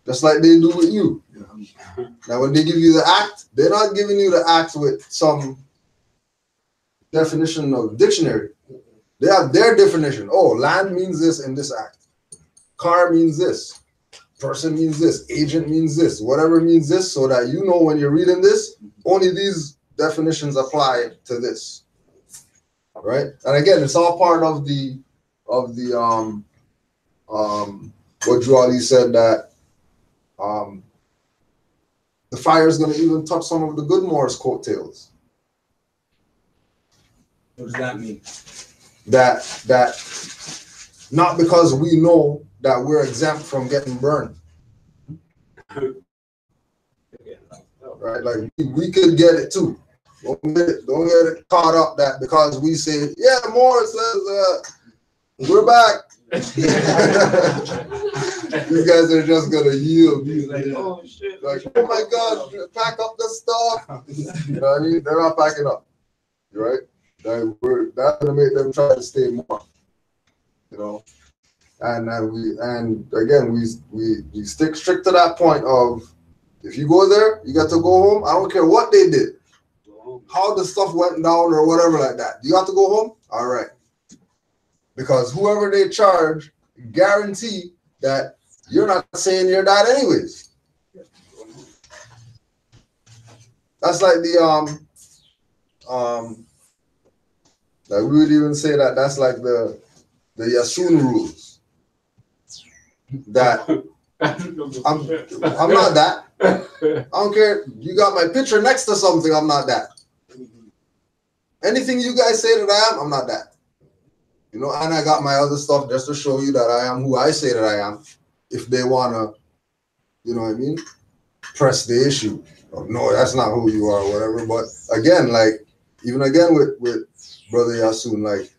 Just like they do with you. Yeah. Now, when they give you the act, they're not giving you the act with some definition of dictionary. They have their definition. Oh, land means this in this act. Car means this. Person means this. Agent means this. Whatever means this, so that you know when you're reading this, only these definitions apply to this. Right? And again, it's all part of the what Drawley said, that the fire is going to even touch some of the good Moors' coattails. What does that mean? That not because we know that we're exempt from getting burned, Right? Like we could get it too. Don't get it caught up that because we say, yeah, Morris says we're back. You guys are just gonna yield. Like, oh shit. Like, oh my God, pack up the stuff. You know what I mean? They're not packing up. Right? That's gonna make them try to stay more. You know? And again we stick strict to that point of if you go there, you got to go home. I don't care what they did, how the stuff went down or whatever like that. You got to go home? All right. Because whoever they charge, guarantee that you're not saying you're that anyways. That's like the like we would even say that's like the Yasun rules. That I'm not that. I don't care. You got my picture next to something, I'm not that. Anything you guys say that I am, I'm not that. You know, and I got my other stuff just to show you that I am who I say that I am. If they wanna, you know what I mean, press the issue. Oh, no, that's not who you are, or whatever. But again, like even again with Brother Yasun, like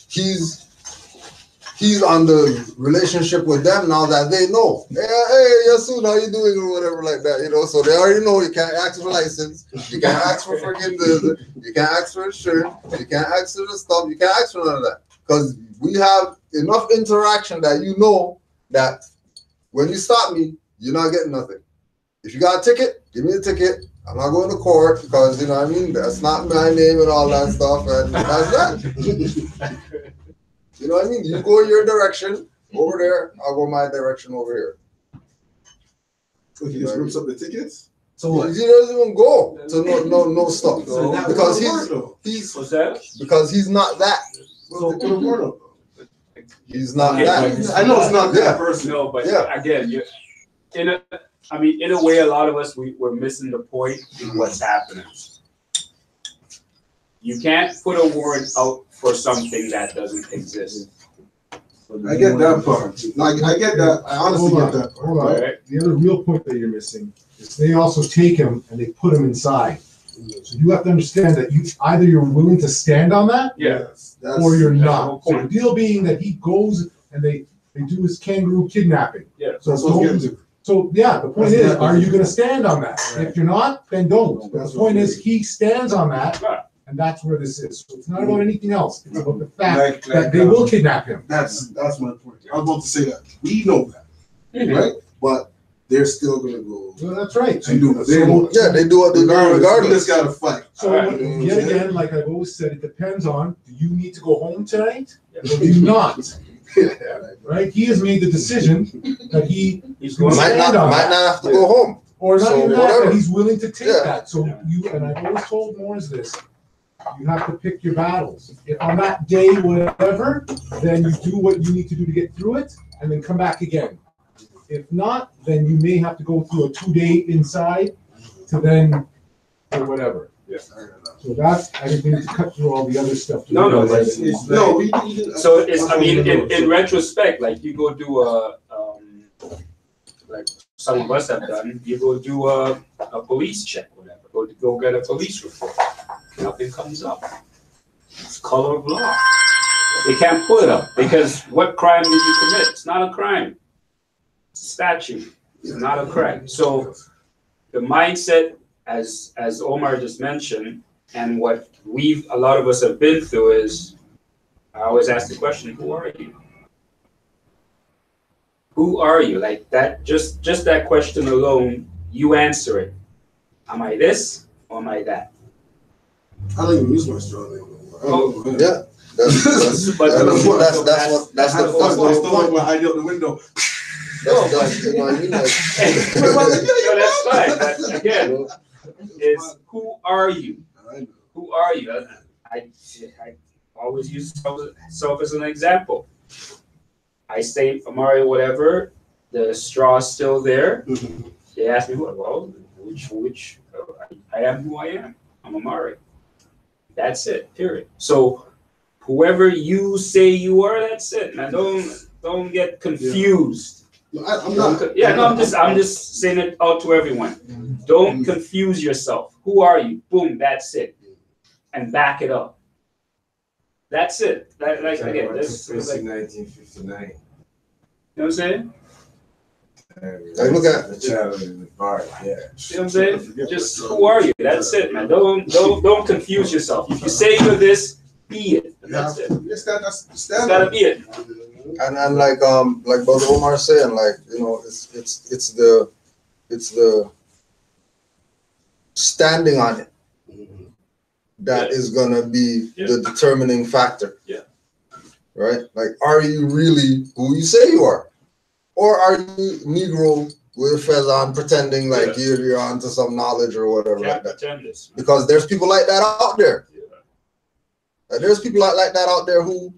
he's on the relationship with them now that they know. Hey, Yasun, how you doing or whatever like that, you know. So they already know you can't ask for license, you can't ask for forgiveness, you can't ask for insurance, you can't ask for the stuff, you can't ask for none of that. Because we have enough interaction that you know that when you stop me, you're not getting nothing. If you got a ticket, give me a ticket. I'm not going to court because you know what I mean, that's not my name and all that stuff, and that's that. You know what I mean? You go your direction over there, I'll go my direction over here. So he just rips up the tickets? So what? He doesn't even go to no stuff So that because he's What's that? because he's not that. He's not that. I know it's not that person. No, but Yeah. again, in a way, a lot of us we're missing the point in what's happening. You can't put a warrant out for something that doesn't exist. I get that part. Like I get that. I honestly get that part. Hold on. Right? The other real point that you're missing is they also take him and they put him inside. So you have to understand that either you're willing to stand on that Yeah. or you're that's not. the So the point. deal being that he goes and they do his kangaroo kidnapping. Yeah. So That's what don't- he do. So yeah, the point That's is, exactly are you what- gonna stand on that? Right. If you're not, then don't. But That's the what point he is, he stands on that, Right. and that's where this is. So it's not about anything else. It's about the fact Like, that they will kidnap him. That's my point. I was about to say that. We know that, Mhm. right? But they're still gonna go So that's right. and do what they want. Yeah, they do what they do We regardless. just gotta fight. So Alright. yet again, like I've always said, it depends on, do you need to go home tonight or do you not? Right? He has made the decision that he, He's going Might not have to go home. or not So even that, whatever. but he's willing to take Yeah. that. So you, and I've always told Moors this, you have to pick your battles. If on that day, whatever, then you do what you need to do to get through it and then come back again. If not, then you may have to go through a 2-day inside to then, or whatever. So that's, I think we need to cut through all the other stuff. to No, no, realize it's- that- No, we. So it's, I mean, in retrospect, like you go do like some of us have done, you go do a police check, whatever, go get a police report. Nothing comes up. It's color of law. They can't pull it up because what crime did you commit? It's not a crime. It's a statute. It's not a crime. So the mindset, as Omar just mentioned, and what a lot of us have been through is, I always ask the question, who are you? Who are you? Like that, just that question alone, you answer it. Am I this or am I that? I don't even use my strong name anymore. Yeah. That's the That's why I whole stole point. my ID out the window. That's you know what I mean? Like, No, that's fine. But again, is who are you? I know. Who are you? I always use self as an example. I say Mario, whatever, the straw's still there. They ask me what? Well, which I am who I am. I'm Amari. That's it. Period. So whoever you say you are, that's it. Man, don't get confused. No, I'm not. Yeah, no, I'm just saying it out to everyone. Don't confuse yourself. Who are you? Boom, that's it. And back it up. That's it. Like again, this is like, 1959. you know what I'm saying? Like, look at the child in the bar. Yeah. You know what I'm saying? Just who are you? That's it, man. Don't confuse yourself. If you say you're this, be it. That's it. That's the It's standard. gotta be it. and like Brother Omar saying, like, you know, it's the standing on it that is gonna be the determining factor. Yeah. Right? Like, are you really who you say you are? Or are you Negro with a feather on pretending like you're onto some knowledge or whatever like that? Pretend this. Because there's people like that out there. And there's people like that out there who,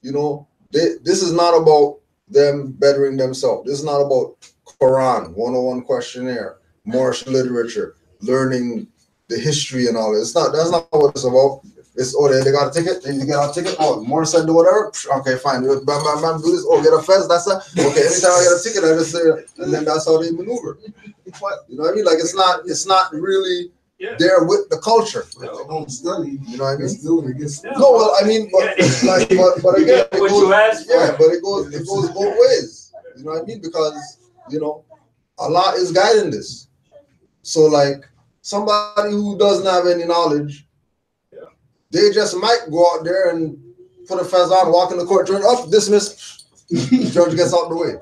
you know, this is not about them bettering themselves. This is not about Quran, 101 questionnaire, Moorish literature, learning the history and all this. That's not what it's about. It's, oh, they got a ticket, then you get a ticket, oh, Moore said do whatever, okay, fine, bam, bam, bam, do this, oh, get a fez, that's that, okay, anytime I get a ticket, I just say, and then that's how they maneuver. You know what I mean? Like, it's not really there with the culture. They don't study. You know what I mean? It gets No, well, I mean, but again, it goes, but it goes both ways. You know what I mean? Because, you know, Allah is guiding this. So, like, somebody who doesn't have any knowledge, they just might go out there and put a fez on, walk in the court, turn up, dismiss. Judge gets out the way,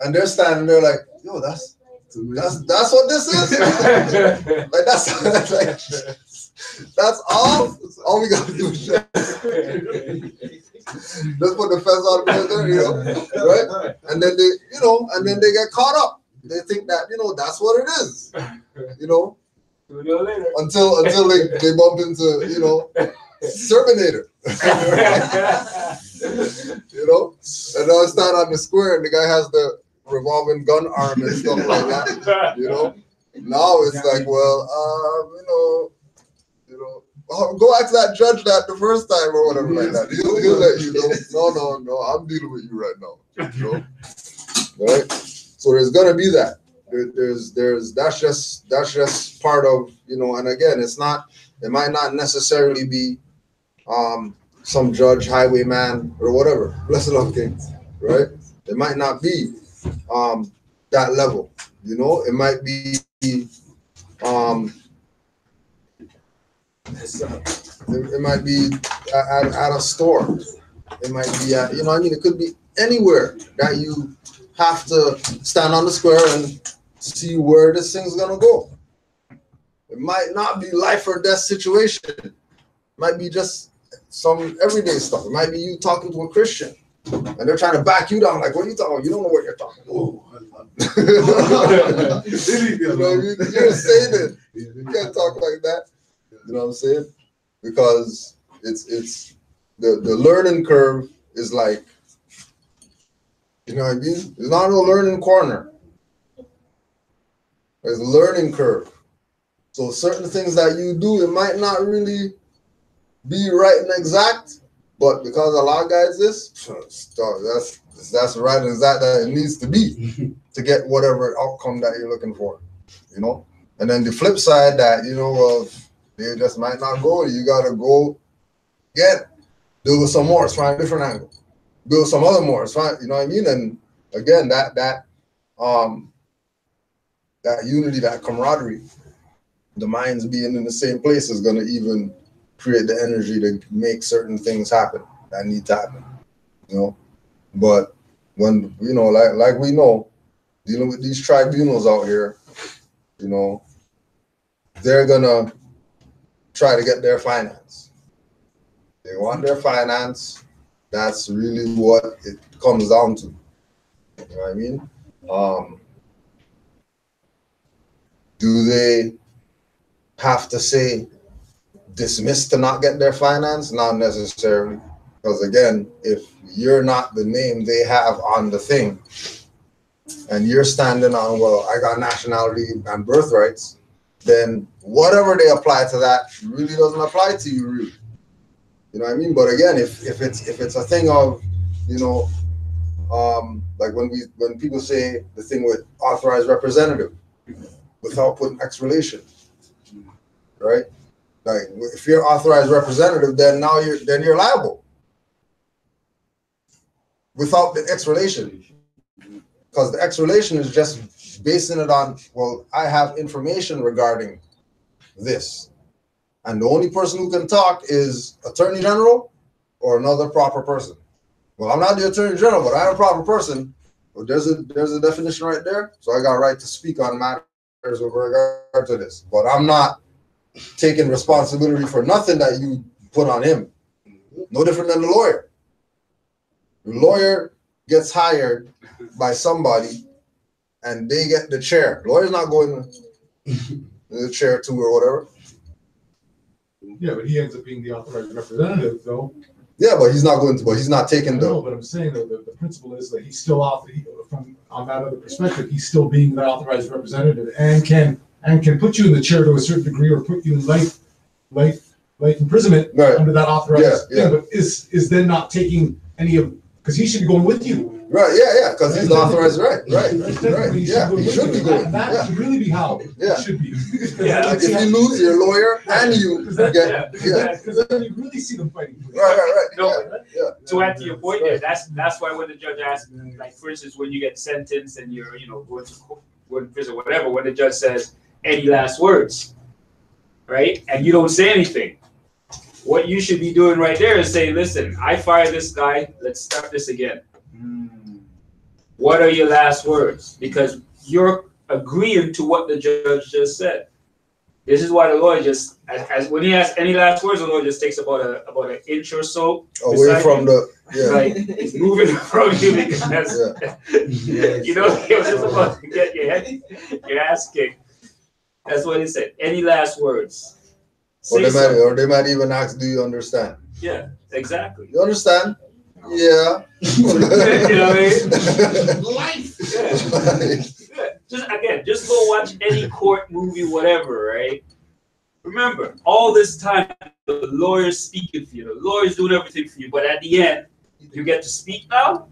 and they're standing there like, yo, that's what this is. Like that's all we gotta do is just put the fez on there, you know, right? And then they get caught up. They think that, you know, that's what it is, you know. Until they bump into, you know, Terminator. You know? And they'll stand on the square and the guy has the revolving gun arm and stuff like that. You know? Now it's like, well, you know, go ask that judge that the first time or whatever like that. He'll let you know. No, I'm dealing with you right now. You know? Right? So there's gonna be that. That's just part of, you know, and again, it might not necessarily be some judge, highwayman, or whatever, blessed love king, right? It might not be that level, you know. It might be it might be at a store. It might be at, you know, I mean, it could be anywhere that you have to stand on the square and see where this thing's gonna go. It might not be life or death situation. It might be just some everyday stuff. It might be you talking to a Christian and they're trying to back you down. Like, what are you talking about? You don't know what you're talking about. You know what I mean? You're Satan. You can't talk like that. You know what I'm saying? Because it's the learning curve is like, you know what I mean? There's not no learning corner. There's a learning curve. So certain things that you do, it might not really be right and exact, but because Allah guides this, that's right and exact that it needs to be to get whatever outcome that you're looking for, you know? And then the flip side that, you know, well, they just might not go. You got to go get, do some more, find a different angle. Build some other more, you know what I mean? And again, that unity, that camaraderie, the minds being in the same place is going to even create the energy to make certain things happen that need to happen, you know? But when, you know, like we know, dealing with these tribunals out here, you know, they're going to try to get their finance. They want their finance. That's really what it comes down to. You know what I mean? Do they have to say dismiss to not get their finance? Not necessarily. Because again, if you're not the name they have on the thing, and you're standing on, well, I got nationality and birthrights, then whatever they apply to that really doesn't apply to you, really. You know what I mean? But again, if it's a thing of, you know, like when people say the thing with authorized representative without putting X relation, right? Like if you're authorized representative, then now you're liable without the X relation, because the X relation is just basing it on, well, I have information regarding this, and the only person who can talk is Attorney General or another proper person. Well, I'm not the Attorney General, but I'm a proper person. Well, there's a definition right there, so I got a right to speak on matters with regard to this. But I'm not taking responsibility for nothing that you put on him. No different than the lawyer. The lawyer gets hired by somebody, and they get the chair. The lawyer's not going to the chair too or whatever. Yeah, but he ends up being the authorized representative, though. Yeah, but he's not going to. But he's not taking No, but I'm saying that the principle is that he's still from on that other perspective, he's still being the authorized representative and can put you in the chair to a certain degree or put you in life imprisonment under that authorized thing, but is then not taking any of, because he should be going with you. Right, yeah, because he's the authorized, right, yeah, he should be going. That should really be how it should be. Yeah. If you lose your lawyer and you get, because then you really see them fighting. Right. No, to add to your point there, that's why when the judge asks, like for instance, when you get sentenced and you're going to prison, whatever, when the judge says any last words, right, and you don't say anything, what you should be doing right there is saying, listen, I fired this guy, let's start this again. What are your last words? Because you're agreeing to what the judge just said. This is why the lawyer just, as when he asks any last words, the lawyer just takes about an inch or so away from the, like he's moving from you because you're just about to get your ass kicked. That's what he said. Any last words? Or they might even ask, do you understand? Yeah, exactly. You understand? Yeah. You know what I mean? Life. Yeah. Just go watch any court movie, whatever, right? Remember, all this time the lawyer's speaking for you, the lawyer's doing everything for you, but at the end, you get to speak now?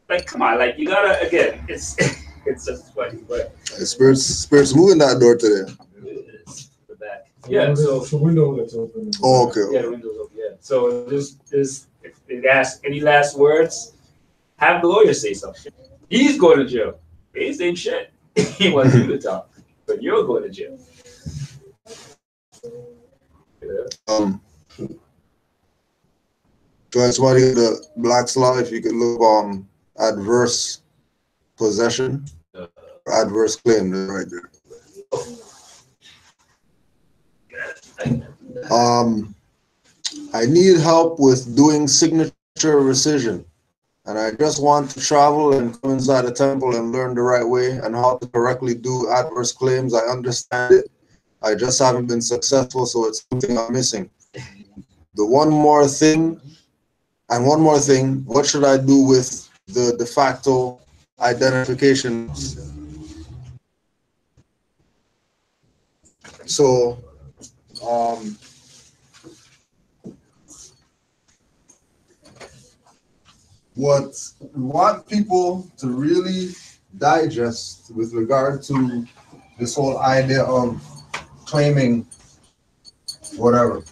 Like, come on, like you gotta, again, it's just funny, but Spirits moving that door today. The back. Yeah, so it's the window that's open. Oh, okay. Yeah, the window's open, yeah. So this if it asks any last words, have the lawyer say something. He's going to jail. He ain't saying shit. He wants you to talk, but you're going to jail. Yeah. So somebody get the Black's Law, if you could look adverse possession, adverse claim right there. I need help with doing signature rescission, and I just want to travel and come inside a temple and learn the right way and how to correctly do adverse claims. I understand it. I just haven't been successful, so it's something I'm missing. One more thing, what should I do with the de facto identification? So, what we want people to really digest with regard to this whole idea of claiming whatever.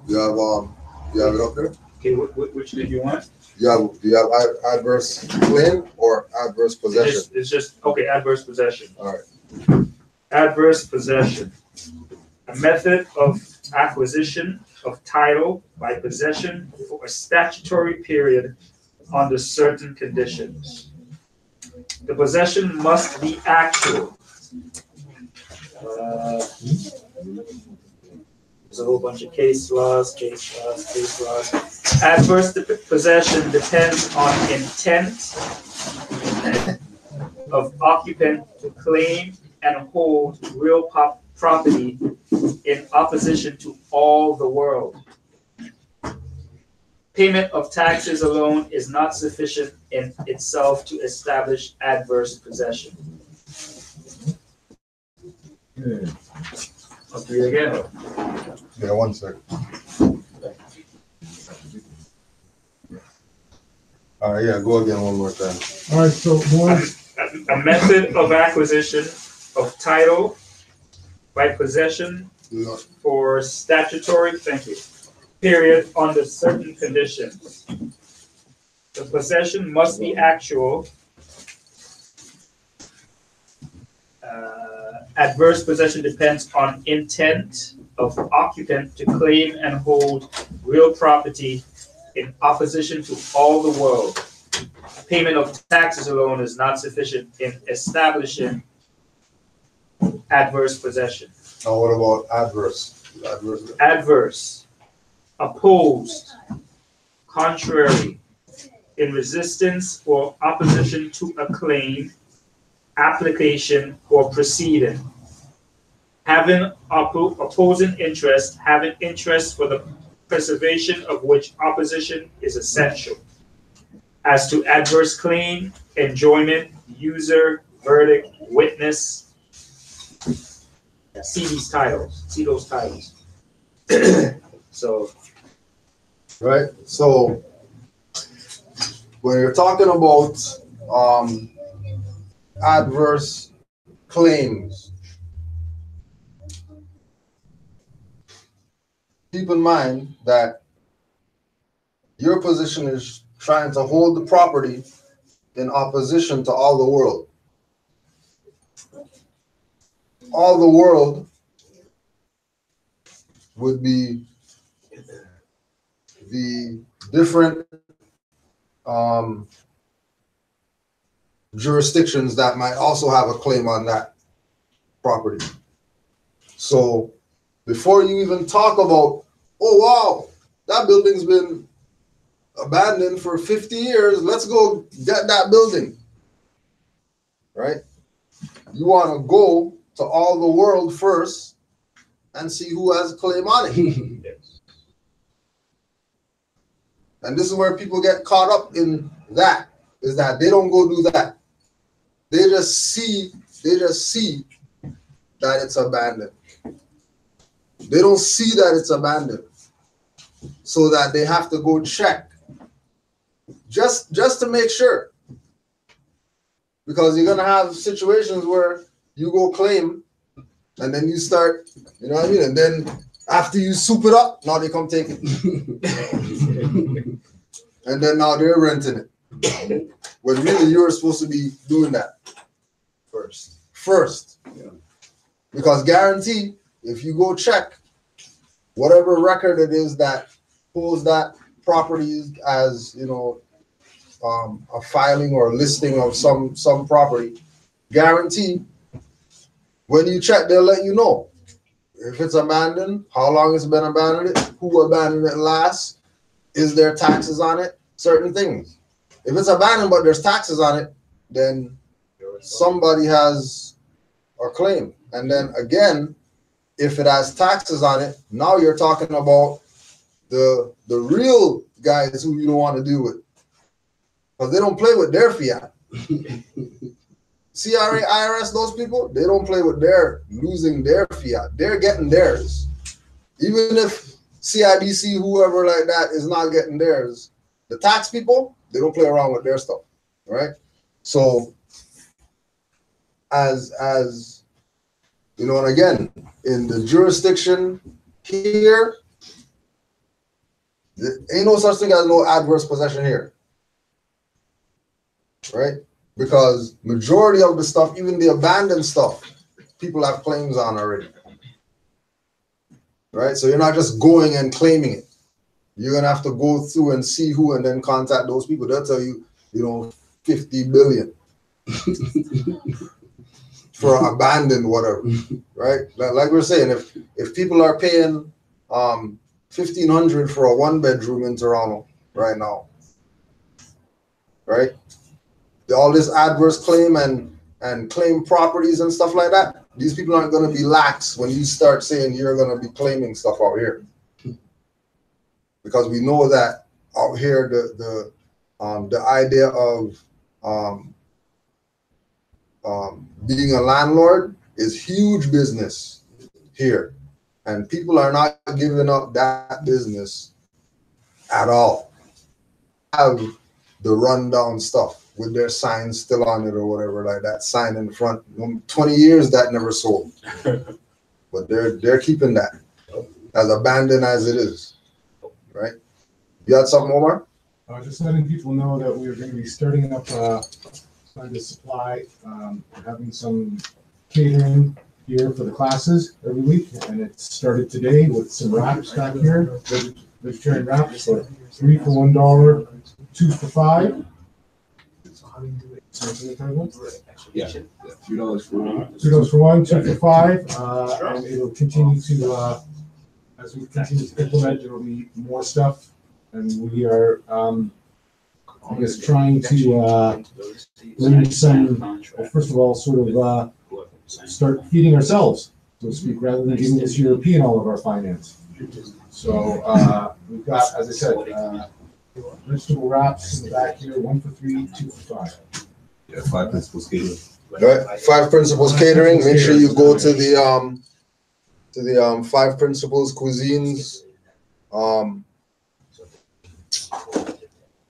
You have it up there? Okay, which did you want? Do you have adverse claim or adverse possession? It's just okay, adverse possession. All right. Adverse possession. A method of acquisition of title by possession for a statutory period under certain conditions. The possession must be actual. There's a whole bunch of case laws. Adverse possession depends on intent of occupant to claim and hold real property in opposition to all the world. Payment of taxes alone is not sufficient in itself to establish adverse possession. I'll do it again. Yeah, one second. All right, yeah, go again one more time. All right, so Morris, A method of acquisition of title by possession for statutory, thank you, period under certain conditions. The possession must be actual. Adverse possession depends on intent of occupant to claim and hold real property in opposition to all the world. Payment of taxes alone is not sufficient in establishing adverse possession. Now what about adverse? Adverse, opposed, contrary, in resistance or opposition to a claim, application, or proceeding. Having opposing interest, having interest for the preservation of which opposition is essential. As to adverse claim, enjoyment, user, verdict, witness. See these titles. See those titles. So, right? So when you're talking about adverse claims, keep in mind that your position is trying to hold the property in opposition to all the world. All the world would be the different jurisdictions that might also have a claim on that property. So before you even talk about, oh wow, that building's been abandoned for 50 years, let's go get that building, right? You want to go to all the world first and see who has a claim on it. And this is where people get caught up in that, is that they don't go do that. They just see that it's abandoned. They don't see that it's abandoned, so that they have to go check just to make sure. Because you're gonna have situations where you go claim and then you start, you know what I mean? And then after you soup it up, now they come take it. And then now they're renting it. When really you're supposed to be doing that first. Yeah. Because guarantee, if you go check whatever record it is that pulls that property as, you know, a filing or a listing of some property, guarantee when you check, they'll let you know if it's abandoned, how long it's been abandoned, who abandoned it last, is there taxes on it, certain things. If it's abandoned but there's taxes on it, then somebody has a claim. And then again, if it has taxes on it, now you're talking about the real guys who you don't want to deal with, because they don't play with their fiat. CRA, IRS, those people, they don't play with their losing their fiat. They're getting theirs. Even if CIBC, whoever like that, is not getting theirs, the tax people, they don't play around with their stuff, right? So as you know, and again, in the jurisdiction here, there ain't no such thing as no adverse possession here, right? Because majority of the stuff, even the abandoned stuff, people have claims on already, right? So you're not just going and claiming it. You're gonna have to go through and see who, and then contact those people. They'll tell you, you know, 50 billion for abandoned whatever, right? Like we're saying, if people are paying $1,500 for a 1-bedroom in Toronto right now, right? All this adverse claim and claim properties and stuff like that, these people aren't going to be lax when you start saying you're going to be claiming stuff out here, because we know that out here the idea of being a landlord is huge business here. And people are not giving up that business at all. Have the rundown stuff with their sign still on it or whatever, like that sign in the front. 20 years that never sold. But they're keeping that as abandoned as it is. Right? You had something, Omar? Just letting people know that we're going to be starting up trying to supply, having some catering here for the classes every week, and it started today with some wraps back here, vegetarian wraps, so 3 for $1, 2 for $5. Yeah. $2 for one. $2 for 1, 2 for $5, and it'll continue to, as we continue to implement, there will be more stuff, and we are, I guess, trying to bring some, well, first of all, sort of start feeding ourselves, so to speak, rather than giving this European all of our finance. So we've got, as I said, vegetable wraps in the back here, 1 for 3, 2 for $5. Yeah, 5 principles catering. Right. 5 Principles Catering. Make sure you go to the 5 Principles Cuisines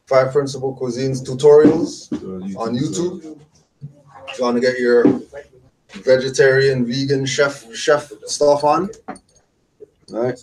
5 Principal Cuisines tutorials on YouTube. If you want to get your vegetarian, vegan chef stuff on. All right.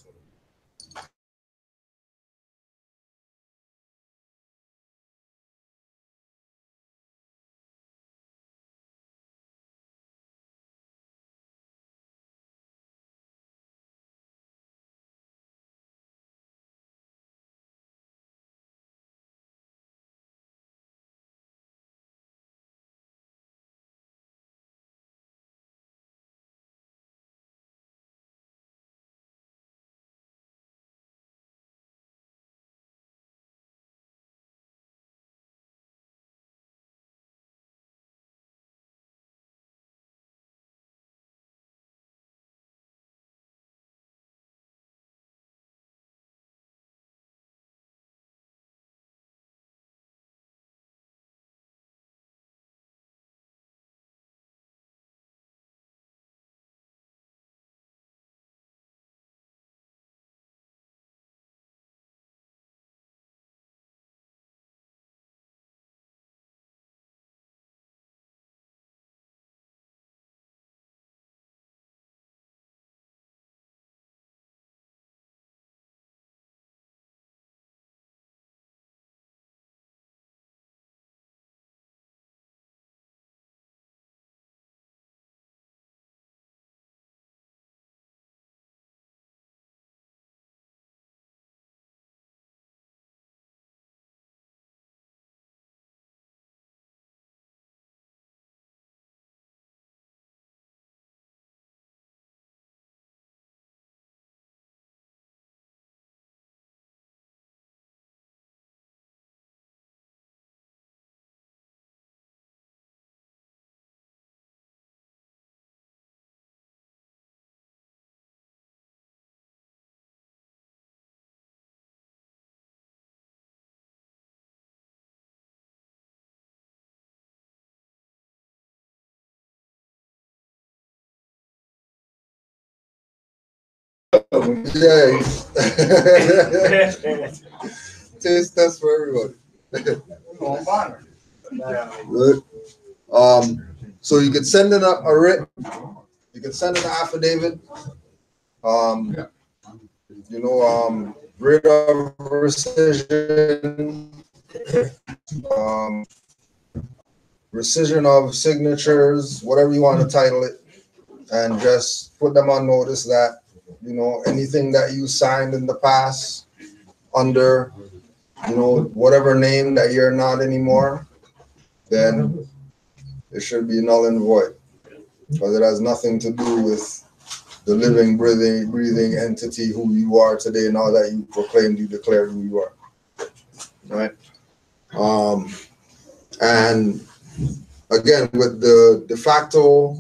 Yeah. Taste test for everybody. Good. So you could send in a writ, you could send in an affidavit. Writ of rescission, rescission of signatures, whatever you want to title it, and just put them on notice that, anything that you signed in the past under, whatever name that you're not anymore, then it should be null and void, because it has nothing to do with the living, breathing entity who you are today, now that you proclaimed, you declared who you are, right? And again, with the de facto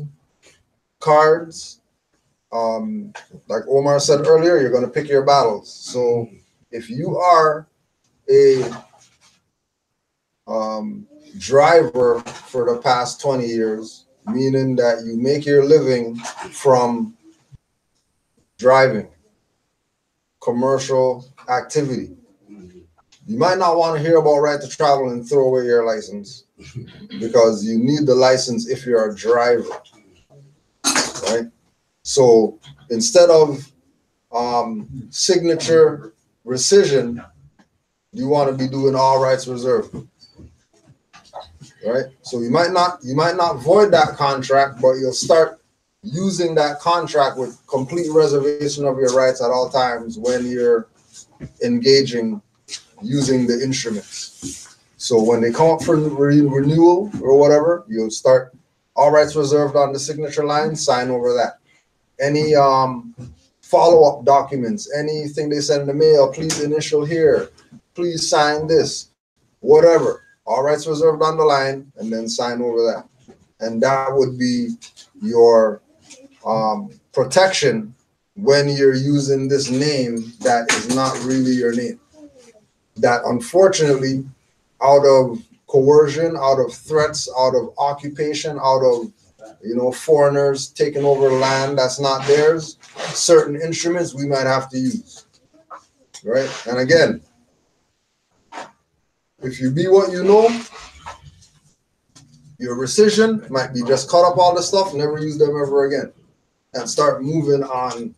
cards, like Omar said earlier, you're going to pick your battles. So if you are a driver for the past 20 years, meaning that you make your living from driving, commercial activity. You might not want to hear about right to travel and throw away your license because you need the license if you're a driver, right? So instead of signature rescission, you want to be doing all rights reserved, right? So you might not void that contract, but you'll start using that contract with complete reservation of your rights at all times when you're engaging using the instruments. So when they come up for renewal or whatever, you'll start all rights reserved on the signature line, sign over that. Any follow-up documents, anything they send in the mail, please initial here, please sign this, whatever. All rights reserved on the line, and then sign over that. And that would be your protection when you're using this name that is not really your name. That unfortunately, out of coercion, out of threats, out of occupation, out of foreigners taking over land that's not theirs, certain instruments we might have to use, right? And again, if you be what you know, your rescission might be just cut up all the stuff, never use them ever again, and start moving on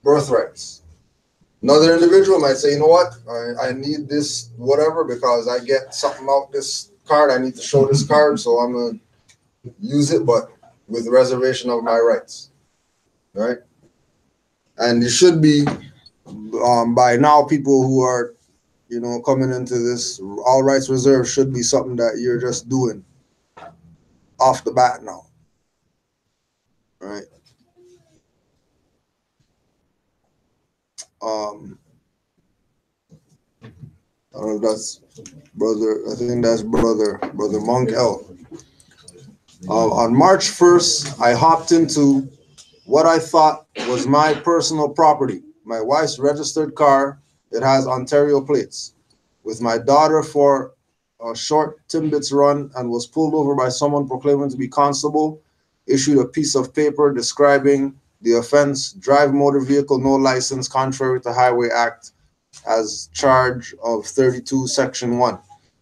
birthrights. Another individual might say, you know what, I need this whatever because I get something out this card, I need to show this card, so I'm going to use it, but with reservation of my rights, right? And it should be, by now, people who are, coming into this, all rights reserved should be something that you're just doing off the bat now, right? I don't know if that's brother, I think that's brother Monk L. On March 1st, I hopped into what I thought was my personal property, my wife's registered car. It has Ontario plates, with my daughter for a short Timbits run, and was pulled over by someone proclaiming to be constable, issued a piece of paper describing the offense, drive motor vehicle, no license, contrary to Highway Act, as charge of 32, Section 1.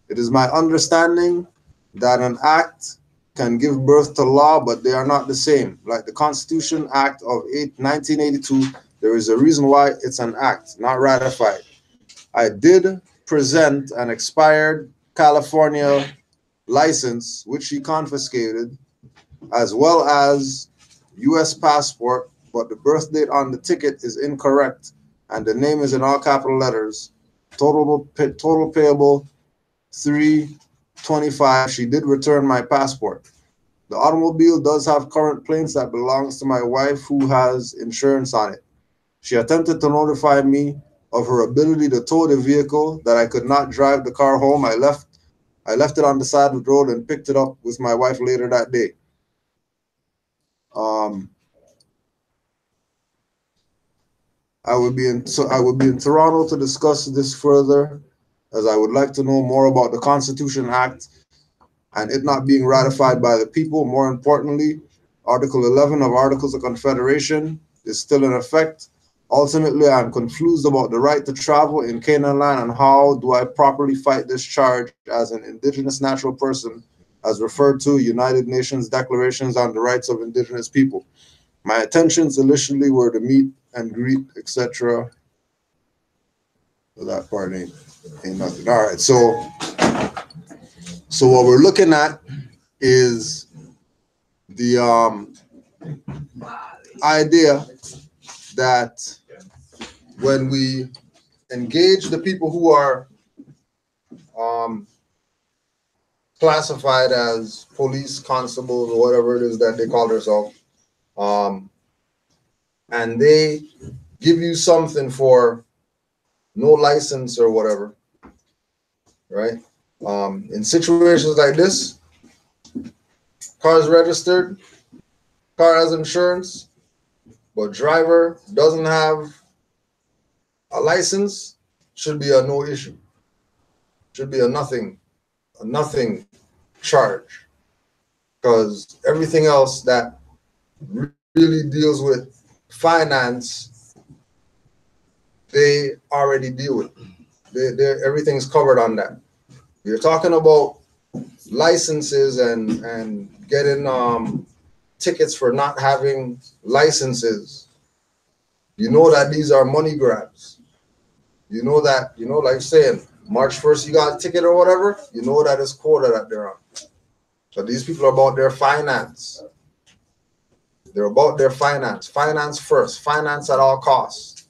It is my understanding that an act can give birth to law, but they are not the same. Like the Constitution Act of 1982, there is a reason why it's an act, not ratified. I did present an expired California license, which she confiscated, as well as U.S. passport, but the birth date on the ticket is incorrect, and the name is in all capital letters. Total payable $325. She did return my passport. The automobile does have current plates that belongs to my wife, who has insurance on it. She attempted to notify me of her ability to tow the vehicle, that I could not drive the car home. I left it on the side of the road and picked it up with my wife later that day. I would be in Toronto to discuss this further, as I would like to know more about the Constitution Act and it not being ratified by the people. More importantly, Article 11 of Articles of Confederation is still in effect. Ultimately, I'm confused about the right to travel in Canaanland, and how do I properly fight this charge as an Indigenous natural person, as referred to United Nations Declarations on the Rights of Indigenous People. My intentions initially were to meet and greet, etc. So that part ain't nothing. All right, so what we're looking at is the idea that when we engage the people who are classified as police, constables, or whatever it is that they call themselves, and they give you something for no license or whatever, right? In situations like this, car is registered, car has insurance, but driver doesn't have a license, should be a no issue. Should be a nothing charge. Because everything else that really deals with finance they already deal with. Everything's covered on that. You're talking about licenses and getting tickets for not having licenses. You know that these are money grabs. You know that, like saying March 1st you got a ticket or whatever, you know that is quota that they're on. So these people are about their finance. They're about their finance. Finance first. Finance at all costs.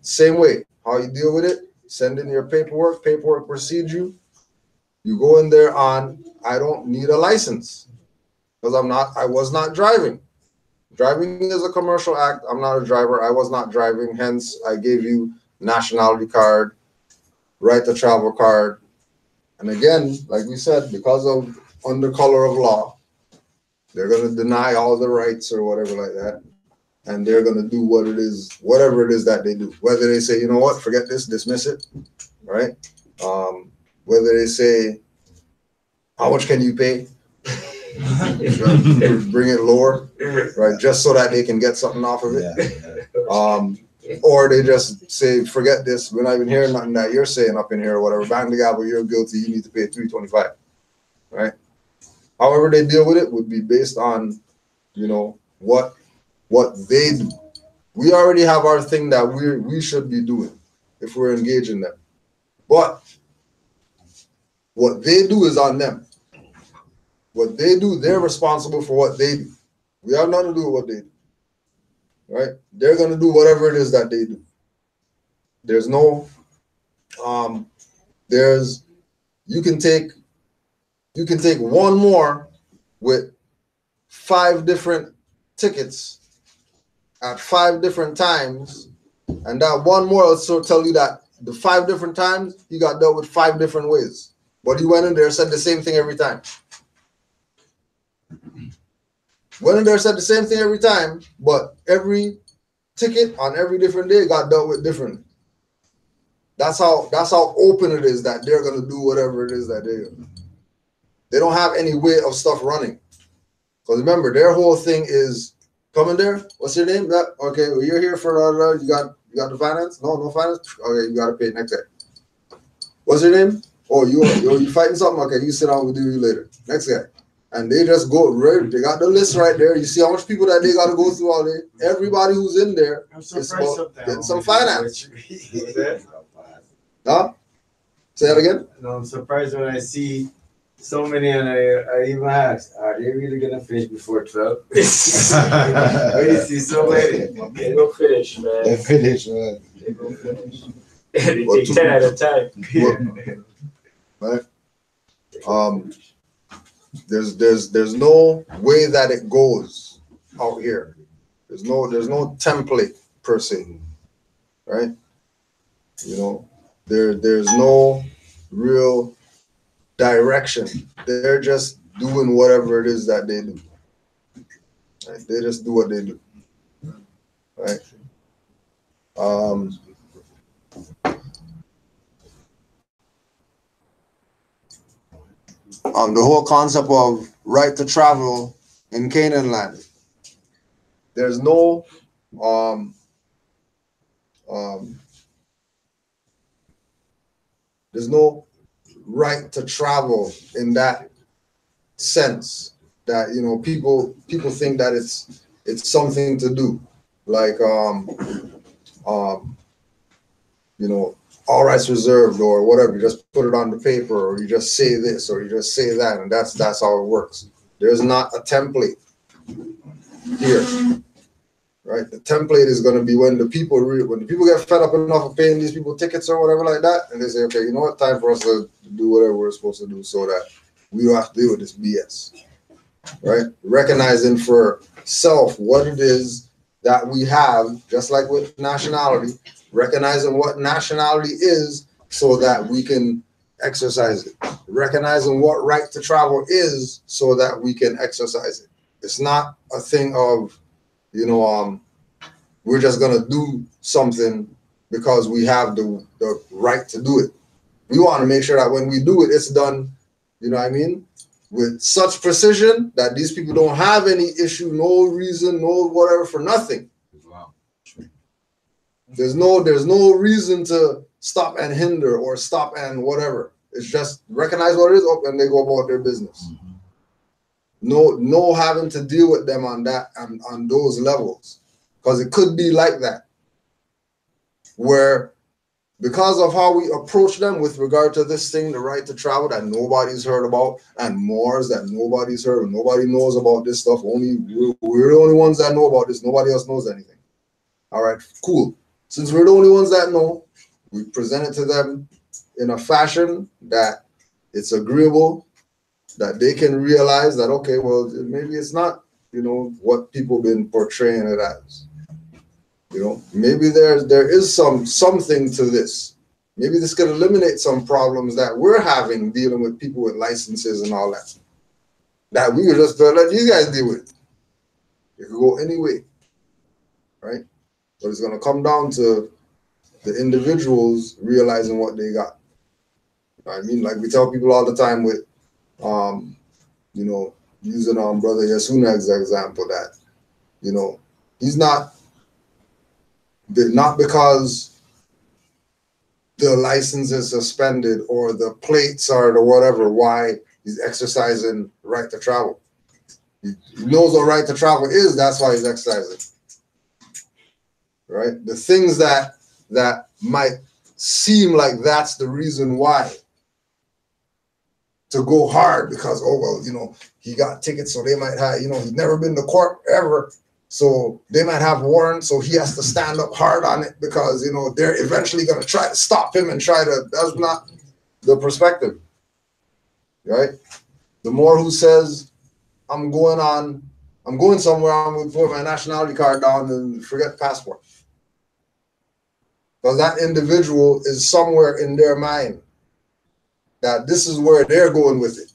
Same way. How you deal with it? Send in your paperwork. Paperwork precedes you. You go in there on, I don't need a license because I was not driving. Driving is a commercial act. I'm not a driver. I was not driving. Hence, I gave you nationality card, right to travel card. And again, like we said, because of under color of law, they're going to deny all the rights or whatever like that. And they're going to do whatever it is that they do. Whether they say, you know what, forget this, dismiss it, right? Whether they say, how much can you pay? Bring it lower, right? Just so that they can get something off of it. Or they just say, forget this, we're not even hearing nothing that you're saying up in here or whatever. Bang the gavel, you're guilty, you need to pay $325, right? However they deal with it would be based on, what they do. We already have our thing that we should be doing if we're engaging them. But what they do is on them. What they do, they're responsible for what they do. We have nothing to do with what they do. Right? They're going to do whatever it is that they do. There's no, you can take one more with 5 different tickets at 5 different times, and that one more will sort of tell you that the 5 different times he got dealt with 5 different ways. But he went in there, said the same thing every time. Went in there, said the same thing every time, but every ticket on every different day got dealt with differently. That's how open it is that they're gonna do whatever it is that they do. They don't have any way of stuff running. Because remember, their whole thing is coming there. What's your name? Okay, well, you're here for you got the finance? No finance? Okay, you gotta pay next guy. What's your name? Oh, you fighting something? Okay, you sit down, we'll do you later. Next guy. And they just go right. They got the list right there. You see how much people that they got to go through all day. Everybody who's in there is about getting some finance. Huh? Say that again. No, I'm surprised when I see so many, and I even ask, are they really gonna finish before 12? When you see so many, they go finish, man. They finish, man. They go finish. They take 10 at a time. Right. There's no way that it goes out here. There's no template per se, right? There's no real direction. They're just doing whatever it is that they do. Right? They just do what they do, right? The whole concept of right to travel in Canaanland. There's no right to travel in that sense that people think that it's something to do, like all rights reserved or whatever. You just put it on the paper, or you just say this, or you just say that, and that's how it works. There's not a template here, right? The template is going to be when the people get fed up enough of paying these people tickets or whatever like that, and they say, okay, you know what, time for us to do whatever we're supposed to do so that we don't have to deal with this BS, right? Recognizing for self what it is that we have, just like with nationality, recognizing what nationality is so that we can exercise it. Recognizing what right to travel is so that we can exercise it. It's not a thing of, we're just gonna do something because we have the right to do it. We want to make sure that when we do it, it's done, with such precision that these people don't have any issue, no reason, no whatever, for nothing. Wow. There's no reason to stop and hinder or stop and whatever. It's just recognize what it is up and they go about their business. No having to deal with them on that on those levels. Because it could be like that. Where because of how we approach them with regard to this thing, the right to travel that nobody's heard about, and Moors that nobody's heard, nobody knows about this stuff. Only we're the only ones that know about this. Nobody else knows anything. All right, cool. Since we're the only ones that know, we present it to them in a fashion that it's agreeable, that they can realize that, okay, well, maybe it's not, what people been portraying it as. Maybe there is something to this. Maybe this could eliminate some problems that we're having dealing with people with licenses and all that. That we could just let these guys deal with. It could go any way, right? But it's going to come down to the individuals realizing what they got. I mean, like we tell people all the time with, using Brother Yasunag's example that, he's not because the license is suspended or the plates are the whatever, why he's exercising right to travel. He knows what right to travel is, that's why he's exercising. Right? The things that might seem like that's the reason why to go hard because, he got tickets, so they might have, he's never been to court ever. So they might have warrants, so he has to stand up hard on it because, they're eventually going to try to stop him and that's not the perspective, right? The Moor who says, I'm going somewhere, I'm going to put my nationality card down and forget the passport. Because that individual is somewhere in their mind that this is where they're going with it,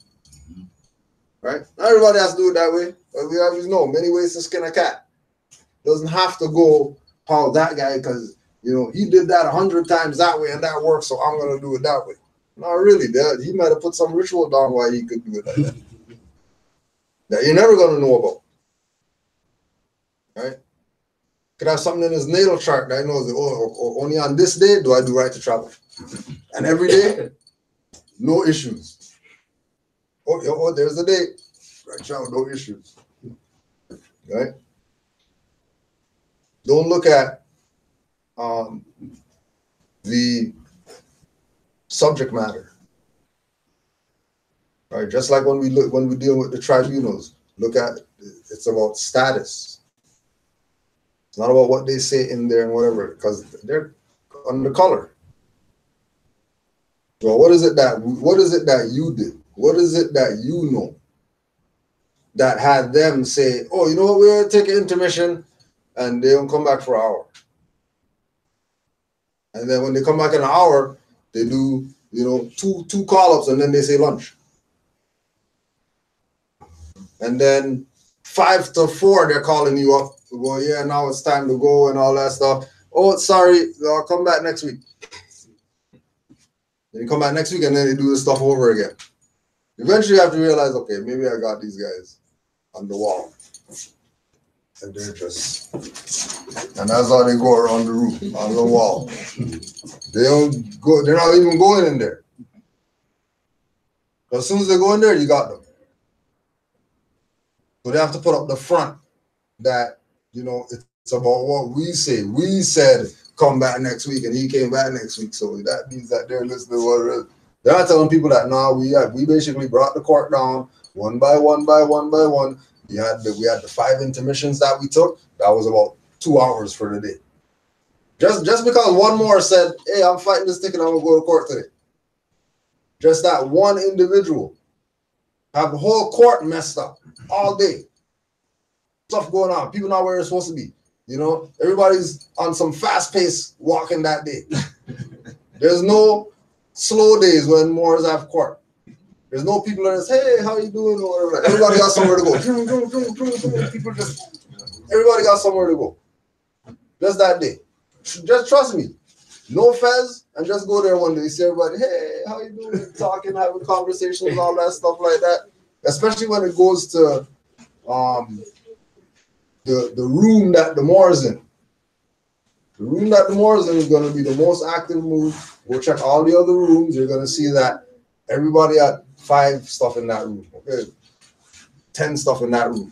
right? Not everybody has to do it that way, but we always know many ways to skin a cat. Doesn't have to go how that guy because he did that 100 times that way and that worked, so I'm gonna do it that way. Not really. He might have put some ritual down why he could do it like that. That you're never gonna know about. Right? Could have something in his natal chart that knows that only on this day do I do right to travel. And every day, no issues. Oh, there's the day. Right to travel, no issues. Right? Don't look at the subject matter, right? Just like when we deal with the tribunals, look at it's about status. It's not about what they say in there and whatever, because they're under color. So what is it that you did? What is it that you know that had them say, oh, you know what, we're gonna take an intermission. And they don't come back for an hour. And then when they come back in an hour, they do, two call-ups and then they say lunch. And then 5 to 4, they're calling you up. Well, yeah, now it's time to go and all that stuff. Oh, sorry, I'll come back next week. Then you come back next week and then they do the stuff over again. Eventually you have to realize, okay, maybe I got these guys on the wall. And they're just, and that's how they go around the room, on the wall. They don't go, they're not even going in there. As soon as they go in there, you got them. So they have to put up the front that, it's about what we say. We said, come back next week, and he came back next week. So that means that they're listening to what it is. They're not telling people that, we basically brought the court down one by one by one by one. We had the 5 intermissions that we took. That was about 2 hours for the day. Just because one more said, hey, I'm fighting this ticket, I'm gonna go to court today. Just that one individual have the whole court messed up all day. Stuff going on. People not where they're supposed to be. Everybody's on some fast pace walking that day. There's no slow days when Moors have court. There's no people that say, hey, how you doing? Or whatever. Everybody got somewhere to go. Everybody got somewhere to go. Just that day. Just trust me. No fez, and just go there one day. You see everybody, hey, how you doing? Talking, having conversations, all that stuff like that. Especially when it goes to the room that the Moors in. The room that the Moors in is going to be the most active room. Go check all the other rooms. You're going to see that everybody had 5 stuff in that room. Okay, 10 stuff in that room.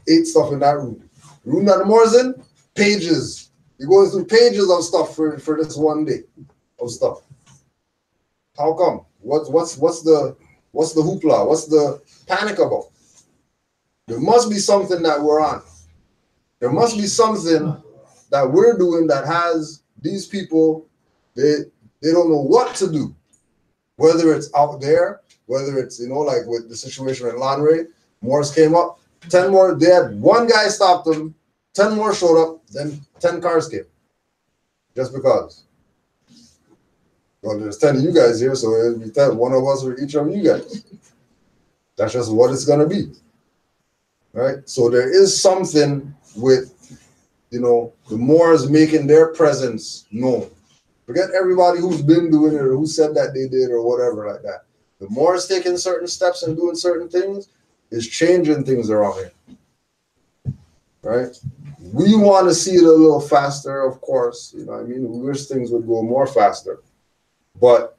8 stuff in that room. The room that the Moors in, pages. You're going through pages of stuff for this one day of stuff. How come? What's the hoopla? What's the panic about? There must be something that we're on. There must be something that we're doing that has these people, they don't know what to do. Whether it's out there, whether it's, like with the situation in Lanray, Moors came up, 10 more, they had 1 guy stopped them, 10 more showed up, then 10 cars came. Just because. Well, there's 10 of you guys here, so it'll be 10, 1 of us for each of you guys. That's just what it's gonna be. Right? So there is something with, the Moors making their presence known. Forget everybody who's been doing it or who said that they did or whatever like that. The Moors taking certain steps and doing certain things is changing things around here. Right? We want to see it a little faster, of course. We wish things would go more faster. But,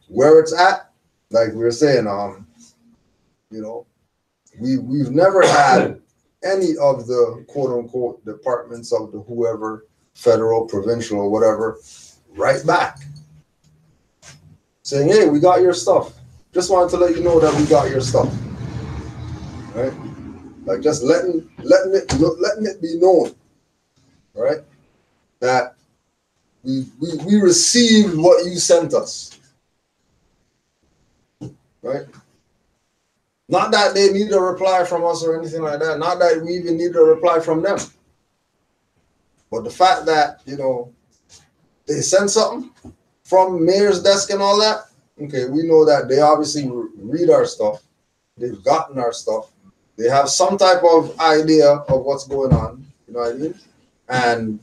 where it's at, like we were saying, we've never had any of the quote unquote departments of the whoever, federal, provincial, or whatever, right back. Saying, hey, we got your stuff. Just wanted to let you know that we got your stuff. Right? Like just letting it be known, right? That we received what you sent us. Right? Not that they need a reply from us or anything like that. Not that we even need a reply from them. But the fact that, they sent something from mayor's desk and all that, okay, we know that they obviously read our stuff. They've gotten our stuff. They have some type of idea of what's going on. You know what I mean? And,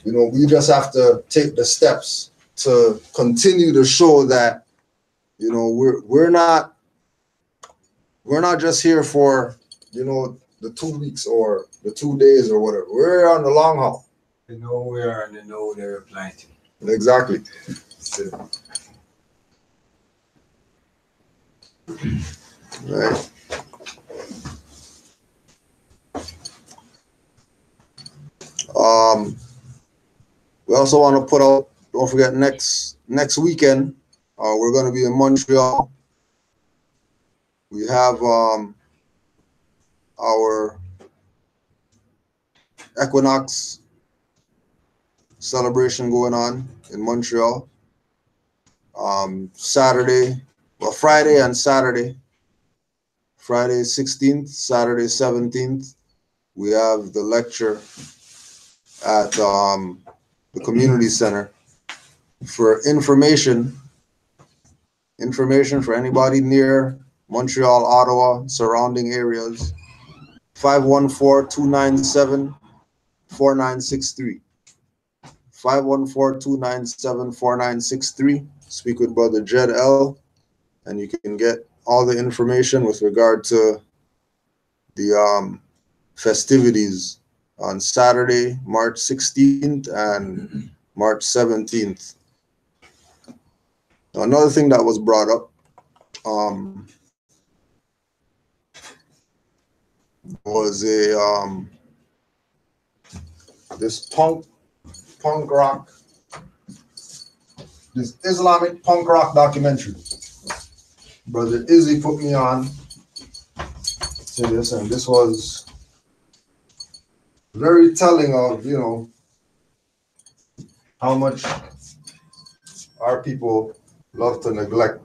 we just have to take the steps to continue to show that, we're not just here for, the 2 weeks or the 2 days or whatever. We're on the long haul. They know we are and they know they're applying to. Exactly. So. Right. We also want to put out, don't forget, next weekend, we're going to be in Montreal. We have our Equinox celebration going on in Montreal. Friday and Saturday. Friday 16th, Saturday 17th, we have the lecture at the community center for information for anybody near Montreal, Ottawa, surrounding areas. 514-297-4963. 514-297-4963. Speak with Brother Jed L. And you can get all the information with regard to the festivities on Saturday, March 16th and March 17th. Another thing that was brought up was this punk rock, this Islamic punk rock documentary. Brother Izzy put me on to this, and this was very telling of, how much our people love to neglect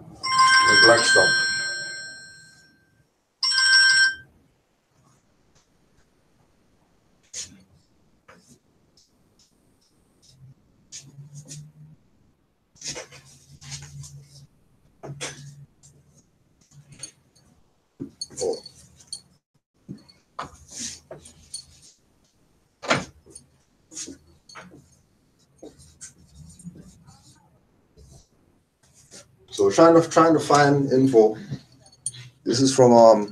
stuff. So trying to find info. This is from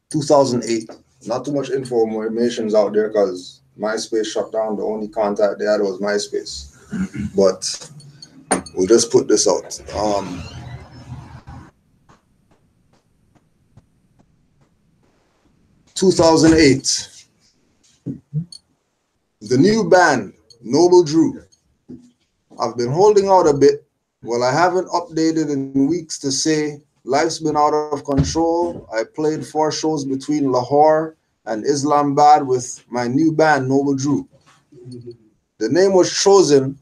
2008. not too much information's out there because MySpace shut down. The only contact they had was MySpace. But we'll just put this out. 2008. The new band, Noble Drew. I've been holding out a bit. Well, I haven't updated in weeks to say life's been out of control. I played 4 shows between Lahore and Islamabad with my new band, Noble Drew. The name was chosen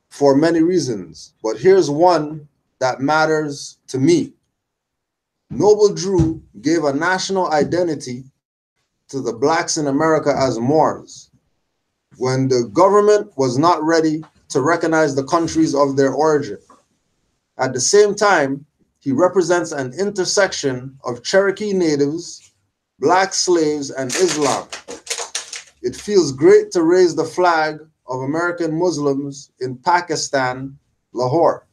for many reasons, but here's one that matters to me. Noble Drew gave a national identity to the blacks in America as Moors when the government was not ready to recognize the countries of their origin. At the same time, he represents an intersection of Cherokee natives, black slaves, and Islam. It feels great to raise the flag of American Muslims in Pakistan, Lahore.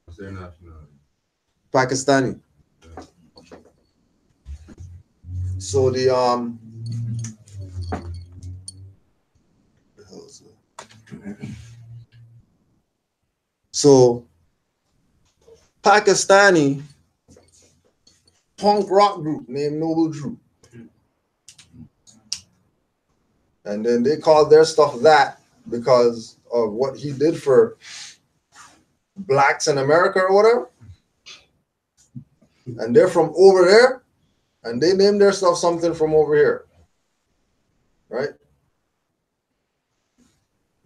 What's their nationality? Pakistani. So the Pakistani punk rock group named Noble Drew. And then they called their stuff that because of what he did for blacks in America or whatever. And they're from over there, and they named their stuff something from over here. Right?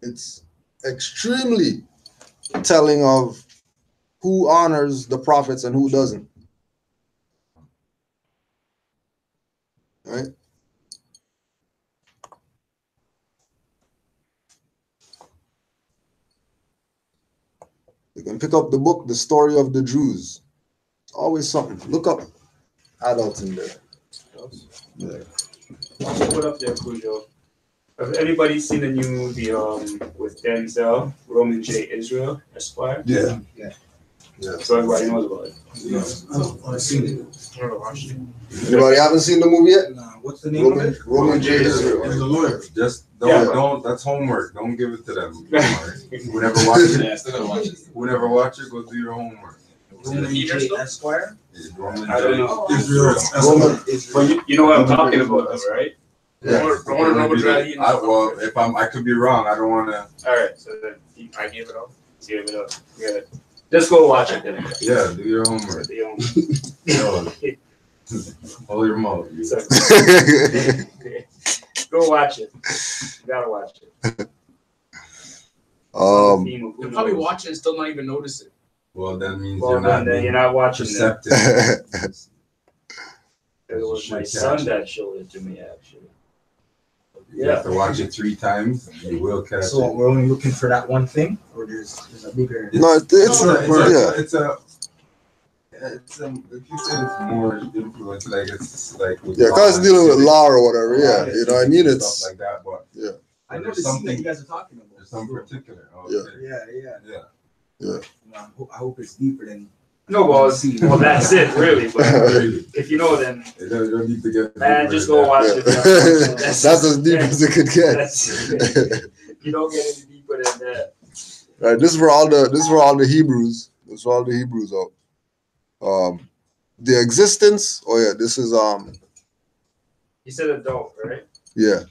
It's extremely telling of who honors the prophets and who doesn't. Right? You can pick up the book, The Story of the Jews. It's always something. Look up adults in there. Yeah. What up there, Cujo? Has anybody seen the new movie with Denzel, Roman J. Israel, Esquire? Yeah. Yeah. Yeah. So everybody knows about it. Yeah. I've seen it. Never watched it. Anybody haven't seen the movie yet? Nah, what's the name of it? Roman J. Israel. He's the lawyer. Just don't, Yeah. don't. That's homework. Don't give it to them. Whenever watch it, Yeah, still gotta watch it. whenever watch it, go do your homework. Roman J. Esquire? It's Roman I don't J. know. Israel. Roman. But you know what I'm talking about, though, right? Yeah. Well, if I could be wrong. I don't want to. All right, so then I gave it up. Gave it up. Yeah. Just go watch it then. Yeah, do your homework. You Yo, hold your mouth. You. So, go watch it. You gotta watch it. You'll probably watch it and still not even notice it. Well, that means Well, then you're not watching it. perceptive. It was my son that showed it to me, actually. You have to watch it 3 times. You will catch So it. we're only looking for that one thing, or there's a bigger. No, it's If you say it's more influence, like it's like with yeah, cause it's dealing with law or whatever. Yeah, law, you know what I mean. stuff It's like that, but I know there's the scene that something- you guys are talking about. there's some particular. Oh, Yeah. okay. Yeah. Yeah. I hope it's deeper than. No, well, that's it, really. But Really. if you know, then You don't need to get. man, just go watch it. that's as deep as it could get. You don't get any deeper than that. Right, this is for all the Hebrews. This is for all the Hebrews out. The existence. Oh yeah, this is You said adult, right? yeah.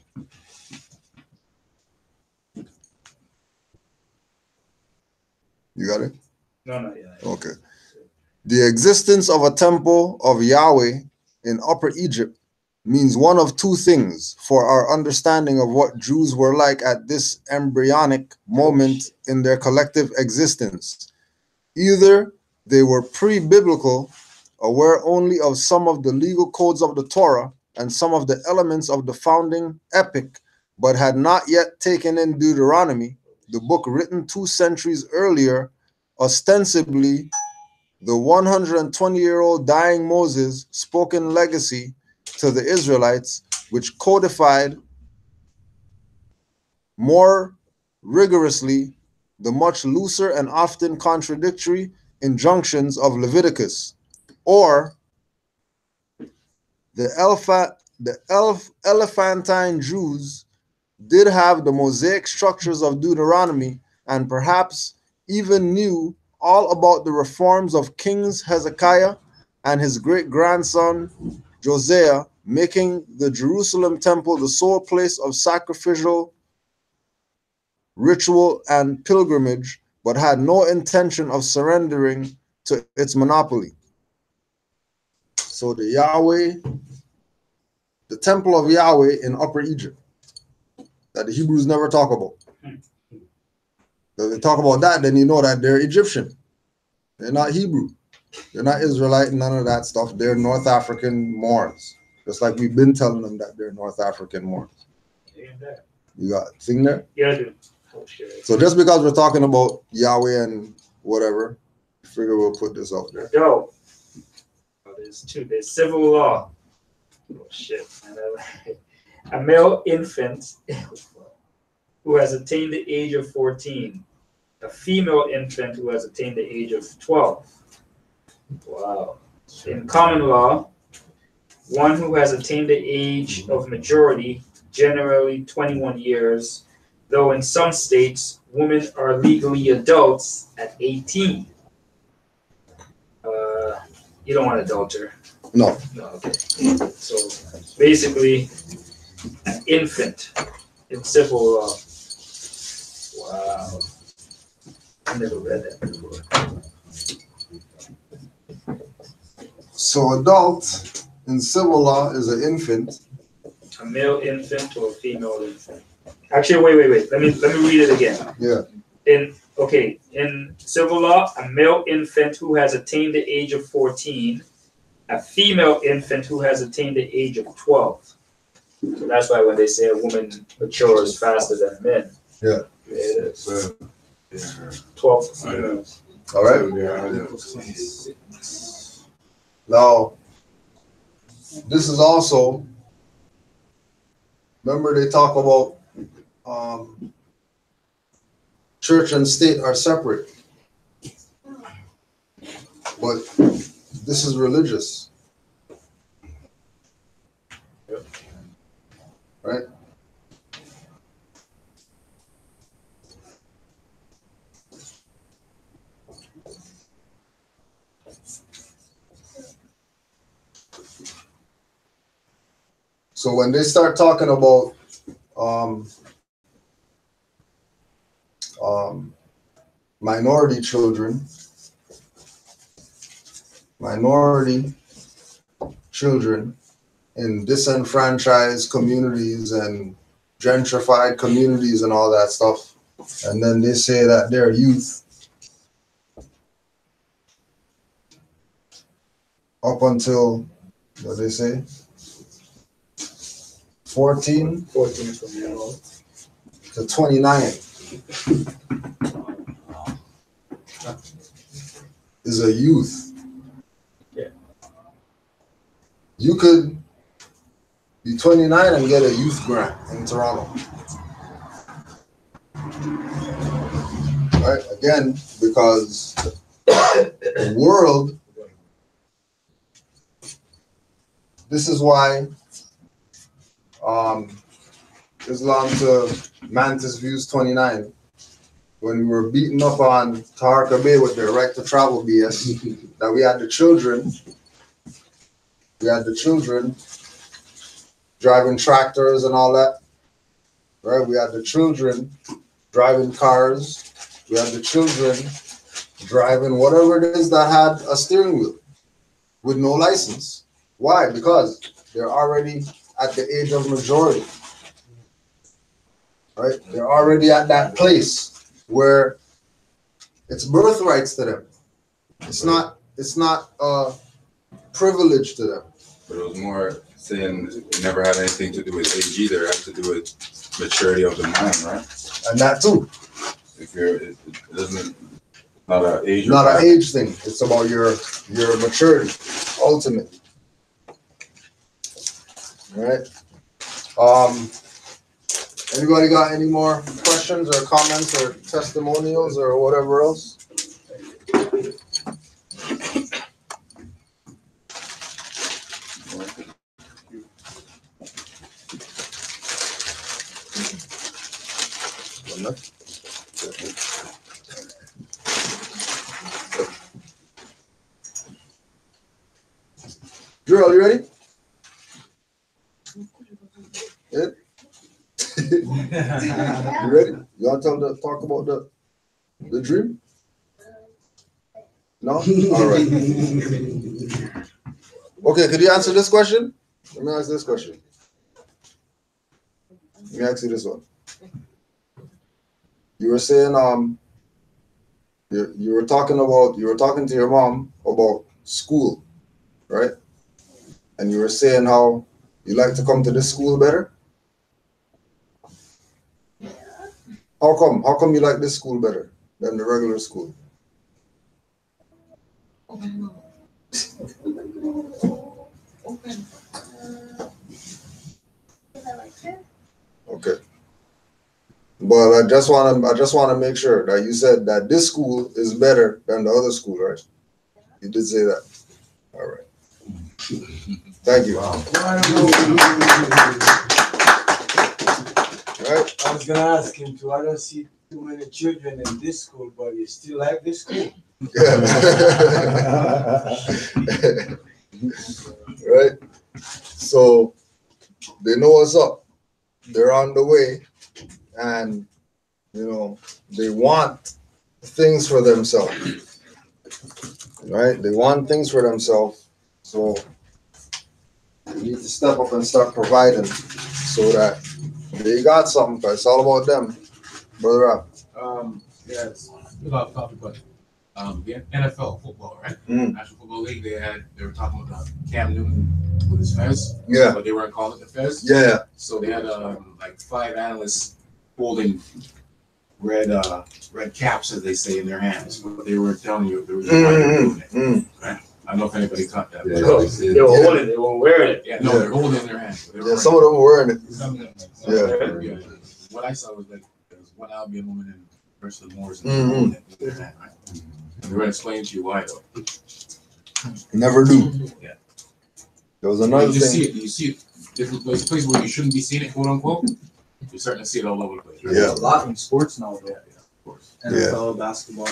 You got it? No, yeah. Okay. The existence of a temple of Yahweh in Upper Egypt means one of 2 things for our understanding of what Jews were like at this embryonic moment in their collective existence. Either they were pre-biblical, aware only of some of the legal codes of the Torah and some of the elements of the founding epic, but had not yet taken in Deuteronomy, the book written 2 centuries earlier, ostensibly the 120-year-old dying Moses' spoken legacy to the Israelites, which codified more rigorously the much looser and often contradictory injunctions of Leviticus. Or Elephantine Jews did have the Mosaic structures of Deuteronomy and perhaps even knew all about the reforms of Kings Hezekiah and his great-grandson Josiah, making the Jerusalem temple the sole place of sacrificial, ritual, and pilgrimage, but had no intention of surrendering to its monopoly. So the temple of Yahweh in Upper Egypt, that the Hebrews never talk about. If they talk about that, then you know that they're Egyptian. They're not Hebrew. They're not Israelite, none of that stuff. They're North African Moors. Just like we've been telling them that they're North African Moors. You got a thing there? Yeah, I do. Oh, shit. So just because we're talking about Yahweh and whatever, I figure we'll put this out there. Yo. Oh, there's two. There's civil law. Oh, shit. A male infant who has attained the age of 14. A female infant who has attained the age of 12. Wow. In common law, one who has attained the age of majority, generally 21 years, though in some states, women are legally adults at 18. You don't want adulterer. No. No, okay. So basically, an infant in civil law. Wow. I never read that before. So adult in civil law is an infant. A male infant or a female infant. Actually, wait. Let me read it again. Yeah. In civil law, a male infant who has attained the age of 14, a female infant who has attained the age of 12. So that's why when they say a woman matures faster than men. Yeah. It is. 12 females. All right. Now, this is also, remember they talk about church and state are separate, but this is religious, right? So when they start talking about minority children in disenfranchised communities and gentrified communities and all that stuff, and then they say that they're youth up until, what they say, 14 to 29 is a youth. Yeah. You could be 29 and get a youth grant in Toronto. Right? Again, because the world, this is why Islam to Mantis Views 29, when we were beaten up on Taharka Bay with their right to travel BS, that we had the children driving tractors and all that, right? We had the children driving cars. We had the children driving whatever it is that had a steering wheel with no license. Why? Because they're already at the age of majority, right? They're already at that place where it's birthrights to them. It's not a privilege to them. But it was more saying it never had anything to do with age either. It had to do with maturity of the mind, right? And that too. If it doesn't, not an age. Not an age thing. It's about your maturity, ultimately. All right. Anybody got any more questions or comments or testimonials or whatever else? Israel, you ready? Yeah. You ready? You want to talk about the dream? No? All right. Okay, could you answer this question? Let me ask this question. Let me ask you this one. You were saying you were talking to your mom about school, right? And you were saying how you like to come to this school better? How come? How come you like this school better than the regular school? Okay. But I just want to make sure that you said that this school is better than the other school, right? You did say that. All right. Thank you. Wow. Right. I was gonna ask him too. I don't see too many children in this school, but you still like this school. Yeah. Right. So they know what's up. They're on the way, and they want things for themselves. Right? They want things for themselves. So you need to step up and start providing so that they got something, because it's all about them. Brother Rob. Yes, it's off topic, but the NFL football, right? National Football League, they were talking about Cam Newton with his fez. Yeah. But they weren't calling it the fez. Yeah. So they had like 5 analysts holding red caps, as they say, in their hands. But they were telling you there was doing it. Right? I don't know if anybody caught that. They were holding it, they were wearing it. Yeah, no, they're holding it in their hands. Yeah, some of them were wearing it. Yeah. What I saw was like there was one Albion woman and the rest of the Moors in their hand, right? And they're going to explain to you why, though. Never do. Yeah. There was another you thing. You see it different places where you shouldn't be seeing it, quote unquote. You're starting to see it all over the place. Right? Yeah. A lot in sports now, though. Yeah, of course. NFL, basketball.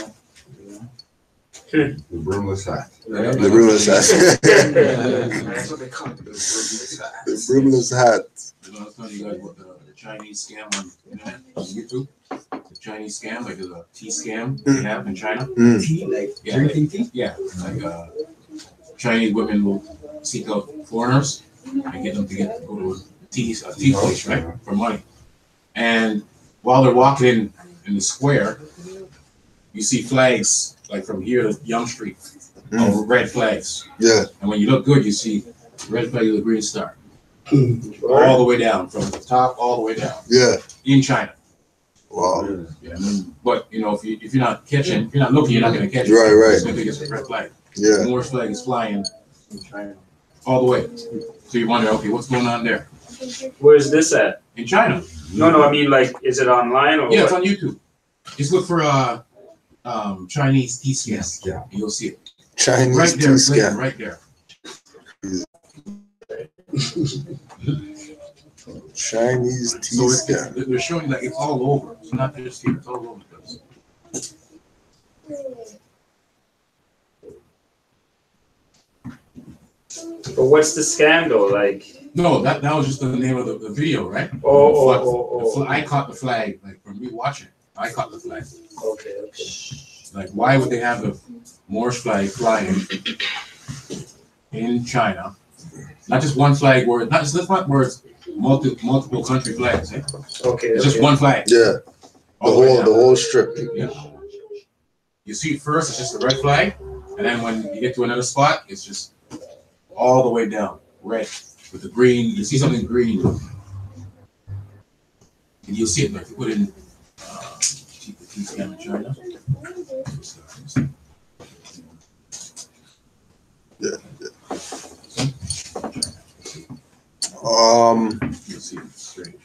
The brimless hat. Yeah. The brimless hat. That's what they call it. The brimless hat. You know, I was telling you guys about the Chinese scam on internet, on YouTube. The Chinese scam, like there's a tea scam they have in China. Tea, like drinking tea? Yeah, like Chinese women will seek out foreigners and get them to go to a tea place, right, for money. And while they're walking in the square, you see flags like from here to Young Street, red flags. Yeah. And when you look good, you see red flag with a green star, all the way down, from the top all the way down. Yeah. In China. Wow. Yeah. But if you're not catching, if you're not looking, you're not going to catch it. Right. It's going to get the red flag. Yeah. The Moors flag is flying in China all the way. So you wonder, okay, what's going on there? Where's this at? In China. No, I mean, like, is it online or Yeah, what? it's on YouTube. Just look for Chinese tea scam. Yeah. You'll see it. Chinese Right there, tea scam. right there. Chinese tea So scam. they're showing like it's all over. It's not just here, it's all over the place. But what's the scam though? Like, No, that was just the name of the video, right? I caught the flag, like from me watching. I caught the flag. Okay. Like, why would they have the Moorish flag flying in China? Not just one flag, it's multiple country flags. Eh? Okay. It's just one flag. Yeah. The whole strip. Yeah. You see, first it's just a red flag, and then when you get to another spot, it's just all the way down, red with the green. You see something green, and you'll see it. Like, if you put in tea scam in China. Yeah. You'll see it. Strange.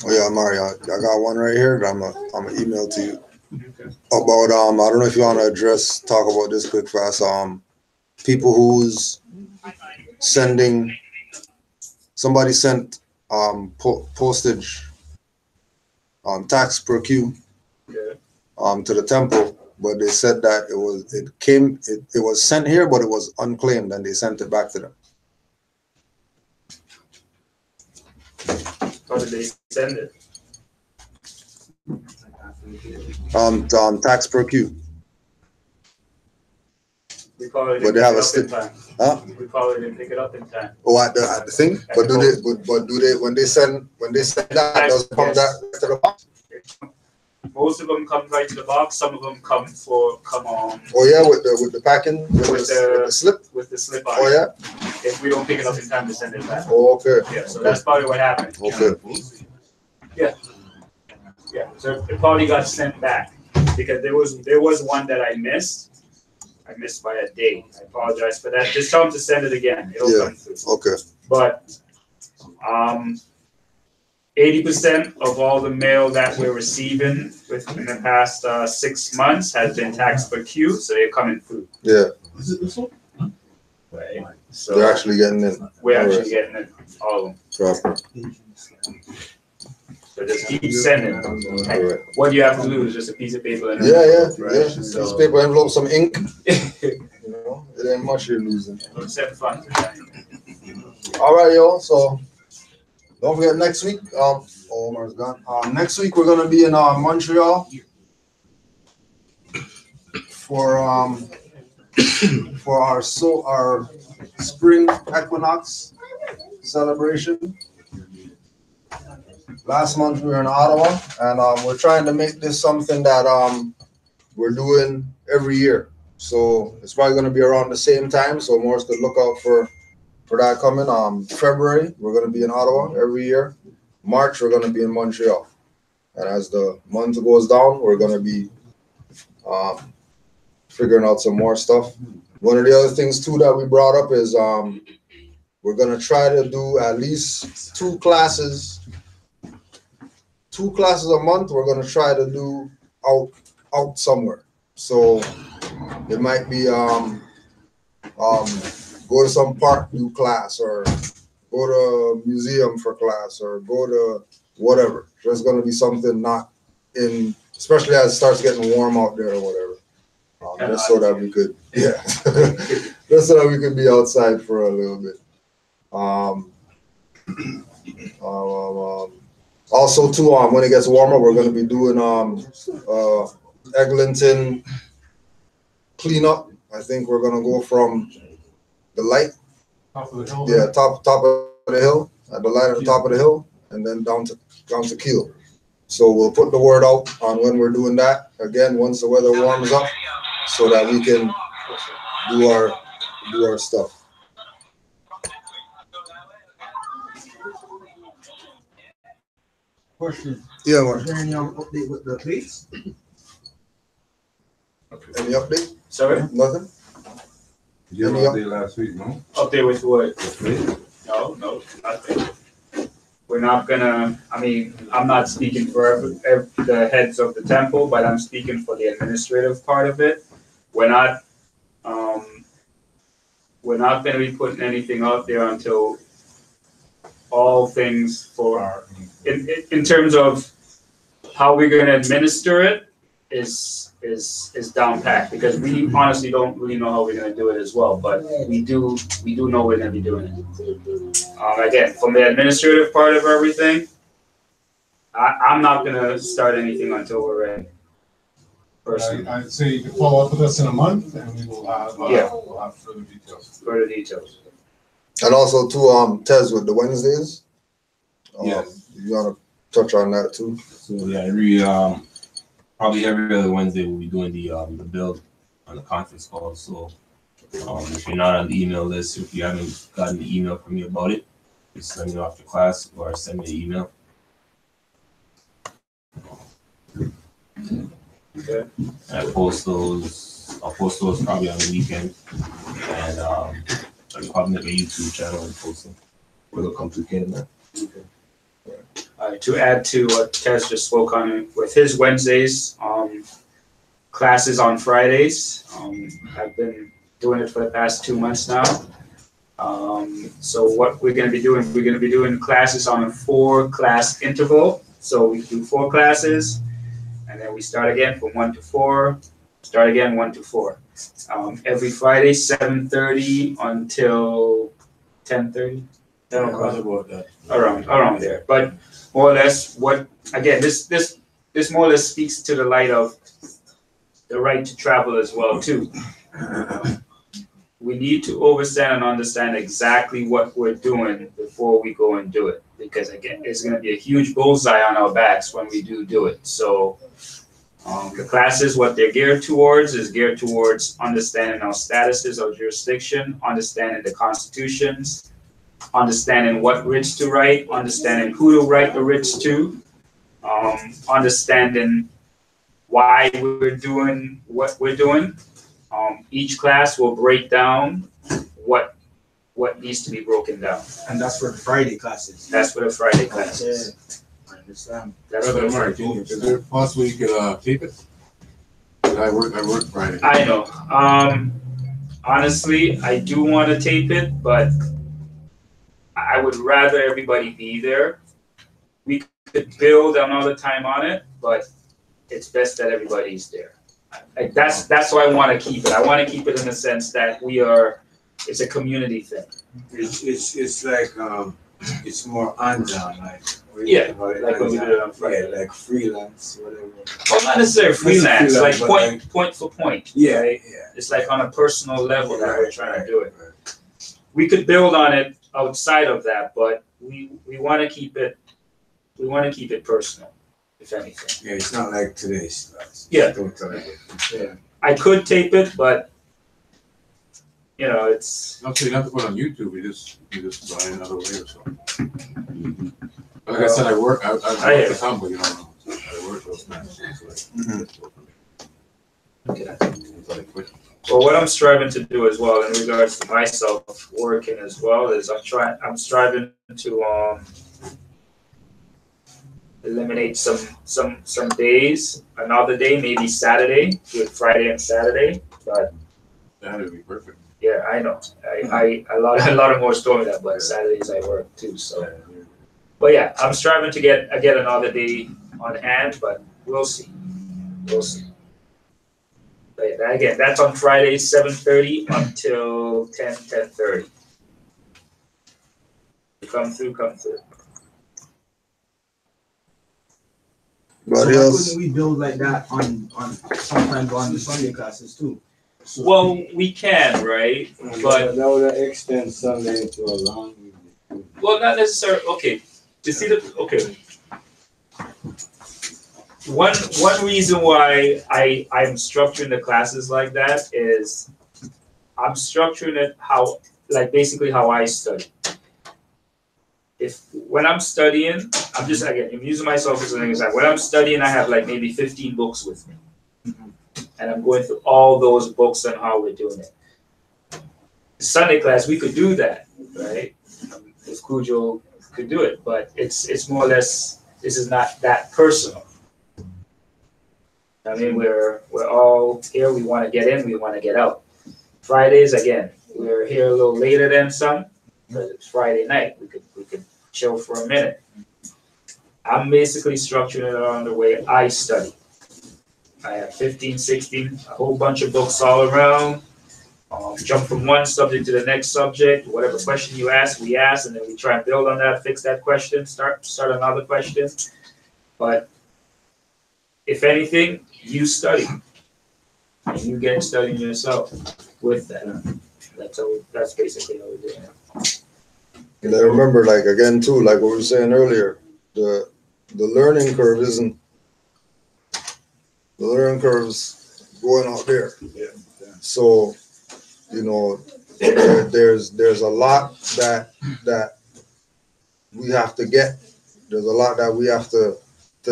Oh yeah, Mario, I got one right here that I'm gonna email to you. Okay. About I don't know if you want to talk about this quick fast. People who's sending, somebody sent postage tax per queue to the temple, but they said that it was sent here, but it was unclaimed, and they sent it back to them. How did they send it? Tax per queue. We probably But didn't they pick have it a up in stick. time. Huh? We probably didn't pick it up in time. Oh, at the thing. But do they when they send that does it come Yes. that to the box? Most of them come right to the box. Some of them come on Oh yeah, with the packing with With the slip. with the slip on. Oh yeah. If we don't pick it up in time to send it back. Oh okay. Yeah, so that's probably what happened. Okay. Yeah, so it probably got sent back because there was one that I missed. I missed by a day. I apologize for that. Just tell them to send it again. It'll Yeah. come through. Okay. But 80% of all the mail that we're receiving within the past 6 months has been taxed per queue, so they're coming through. Yeah. Is it this one? Right. So They're actually getting it. we're actually getting it, all of them. Proper. So just keep sending. Alright. What you have to lose is just a piece of paper and Yeah. right? This So paper envelope, some ink. You know, it ain't much you're losing. don't send funds. All right, y'all. So don't forget next week. Omar's gone. Next week we're gonna be in Montreal for our spring equinox celebration. Last month we were in Ottawa, and we're trying to make this something that we're doing every year. So it's probably gonna be around the same time. So Morris could look out for that coming. February we're gonna be in Ottawa every year. March we're gonna be in Montreal, and as the month goes down, we're gonna be figuring out some more stuff. One of the other things too that we brought up is we're gonna try to do at least two classes a month. We're gonna try to do out somewhere. So it might be go to some park, do class, or go to a museum for class, or go to whatever. There's gonna be something not in, especially as it starts getting warm out there or whatever. Just so that we could, just so that we could be outside for a little bit. Also too, when it gets warmer, we're gonna be doing Eglinton cleanup. I think we're gonna go from the light, Top of the hill. top of the hill, at the light at the top of the hill, and then down to Kiel. So we'll put the word out on when we're doing that again once the weather warms up, so that we can do our stuff. Question. Yeah, Is Mark. there any update with the plates? Any update? Sorry? Nothing? You had an update last week, no? Update with what? The plate? No, nothing. We're not gonna, I'm not speaking for the heads of the temple, but I'm speaking for the administrative part of it. We're not gonna be putting anything out there until all things in terms of how we're gonna administer it is down packed, because we honestly don't really know how we're gonna do it as well, but we do know we're gonna be doing it. Again, from the administrative part of everything, I'm not gonna start anything until we're ready. Personally, I'd say you can follow up with us in a month, and we will have we'll have further details. further details. And also too, Tez, with the Wednesdays. Yes. You wanna touch on that too? So probably every other Wednesday we'll be doing the build on the conference call. So if you're not on the email list, if you haven't gotten the email from me about it, just send me off to class or send me an email. Okay. I'll post those probably on the weekend, and I'll probably make a YouTube channel and post them. A little complicated, man. To add to what Tez just spoke on with his Wednesdays, classes on Fridays. I've been doing it for the past 2 months now. So what we're going to be doing classes on a 4-class interval. So we do 4 classes, and then we start again from 1 to 4. Start again 1 to 4. Every Friday, 7:30 until 10:30. Around there. But more or less what, again, this more or less speaks to the light of the right to travel as well too. We need to understand and understand exactly what we're doing before we go and do it, because again, it's going to be a huge bullseye on our backs when we do it. So the classes, what they're geared towards is geared towards understanding our statuses, our jurisdiction, understanding the constitutions, understanding what writs to write, understanding who to write the writs to, understanding why we're doing what we're doing. Each class will break down what needs to be broken down. And that's for the Friday classes. That's for the Friday classes. I understand. That's for the Mark, Friday. is there possible you could tape it? I work Friday. I know. Honestly, I do want to tape it, but I would rather everybody be there. We could build another time on it, but it's best that everybody's there. Like that's why I want to keep it. I want to keep it in the sense that it's a community thing. It's like it's more hands-on, like Yeah, like when we did it on Friday. Yeah, like freelance, whatever. Well, not necessarily freelance, like point for point. Yeah, right? yeah. It's like on a personal level that we're trying to do it. We could build on it outside of that, but we want to keep it. We want to keep it personal, if anything. Yeah, it's not like today's class. Yeah. Yeah. I could tape it, but it's. Okay, you have to put it on YouTube. You just buy another way or something. Like I said, I work the combo, I work those nights. Okay. Well, what I'm striving to do as well, in regards to myself working as well, is I'm striving to eliminate some days. Another day, maybe Saturday, with Friday and Saturday, but that would be perfect. Yeah, I know. A lot of Moors told me that, but Saturdays I work too. So, but yeah, I'm striving to get another day on hand, but we'll see. We'll see. But again, that's on Friday, 7:30 until 10:30. Come through. So why couldn't we build like that on sometimes on the Sunday classes too? So, well, we can, right? But that would extend Sunday into a long week. Well, not necessarily. Okay, you see okay. One reason why I'm structuring the classes like that is I'm structuring it basically how I study. When I'm studying, I'm using myself as an example. When I'm studying, I have like maybe 15 books with me. And I'm going through all those books and how we're doing it. Sunday class, we could do that, right? If Cujo could do it, but it's more or less, this is not that personal. I mean, we're all here, we want to get in, we want to get out. Fridays, again, we're here a little later than some, because it's Friday night, we could chill for a minute. I'm basically structuring it around the way I study. I have 15, 16, a whole bunch of books all around. Jump from one subject to the next subject. Whatever question you ask, we ask, and then we try and build on that, fix that question, start another question. But if anything, you study, and you get studying yourself with that. That's basically how we do it. And I remember, like again too, like what we were saying earlier, the learning curve isn't. The learning curve's going out there. Yeah. So, there's a lot that we have to get. There's a lot that we have to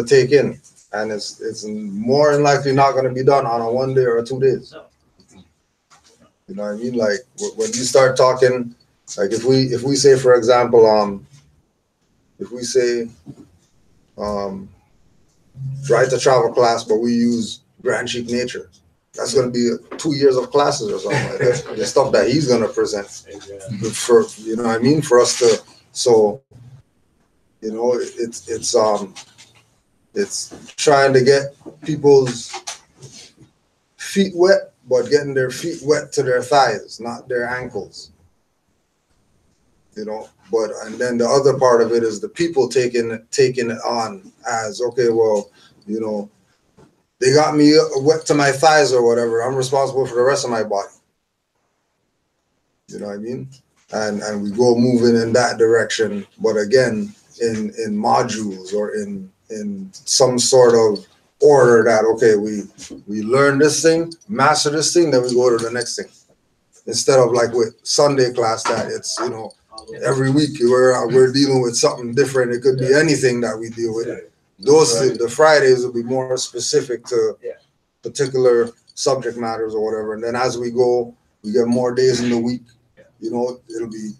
take in, and it's more than likely not going to be done on a 1 day or 2 days. You know what I mean? Like when you start talking, like if we say, for example, write the travel class, but we use Grand Chic Nature. That's going to be 2 years of classes or something like that. The stuff that he's going to present for, you know what I mean? For us to, so, it's trying to get people's feet wet, but getting their feet wet to their thighs, not their ankles. you know. But and then the other part of it is the people taking it on as, okay, well, you know, they got me wet to my thighs or whatever. I'm responsible for the rest of my body. You know what I mean? And we go moving in that direction, but again, in modules or in some sort of order that, okay, we learn this thing, master this thing, then we go to the next thing. Instead of like with Sunday class that it's, you know, every week we're dealing with something different. It could be anything that we deal with. The Fridays will be more specific to particular subject matters or whatever. And then as we go, we get more days in the week. You know, it'll be,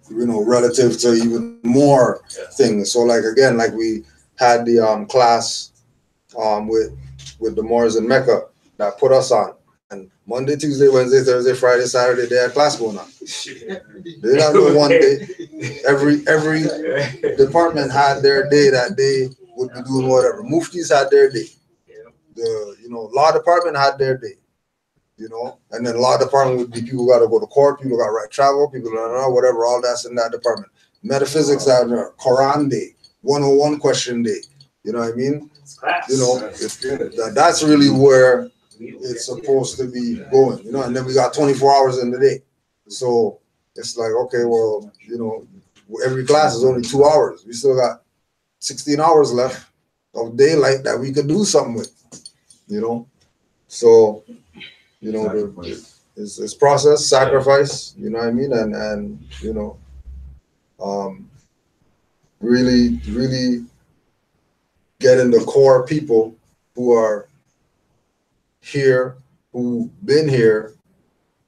you know, relative to even more things. So like again, like we had the class with the Moors in Mecca that put us on. And Monday, Tuesday, Wednesday, Thursday, Friday, Saturday, they had class going on. They not do one day. Every department had their day that they would be doing whatever. Muftis had their day. The law department had their day. You know, and then law department would be people got to go to court, people got to write travel, people whatever, all that's in that department. Metaphysics had their Quran day, 101 question day. You know what I mean? You know, that's really where it's supposed to be going, you know, and then we got 24 hours in the day. So it's like, okay, well, you know, every class is only 2 hours. We still got 16 hours left of daylight that we could do something with, you know. So, you know, it's process, sacrifice, you know what I mean? And you know, really getting the core people who are here, who've been here,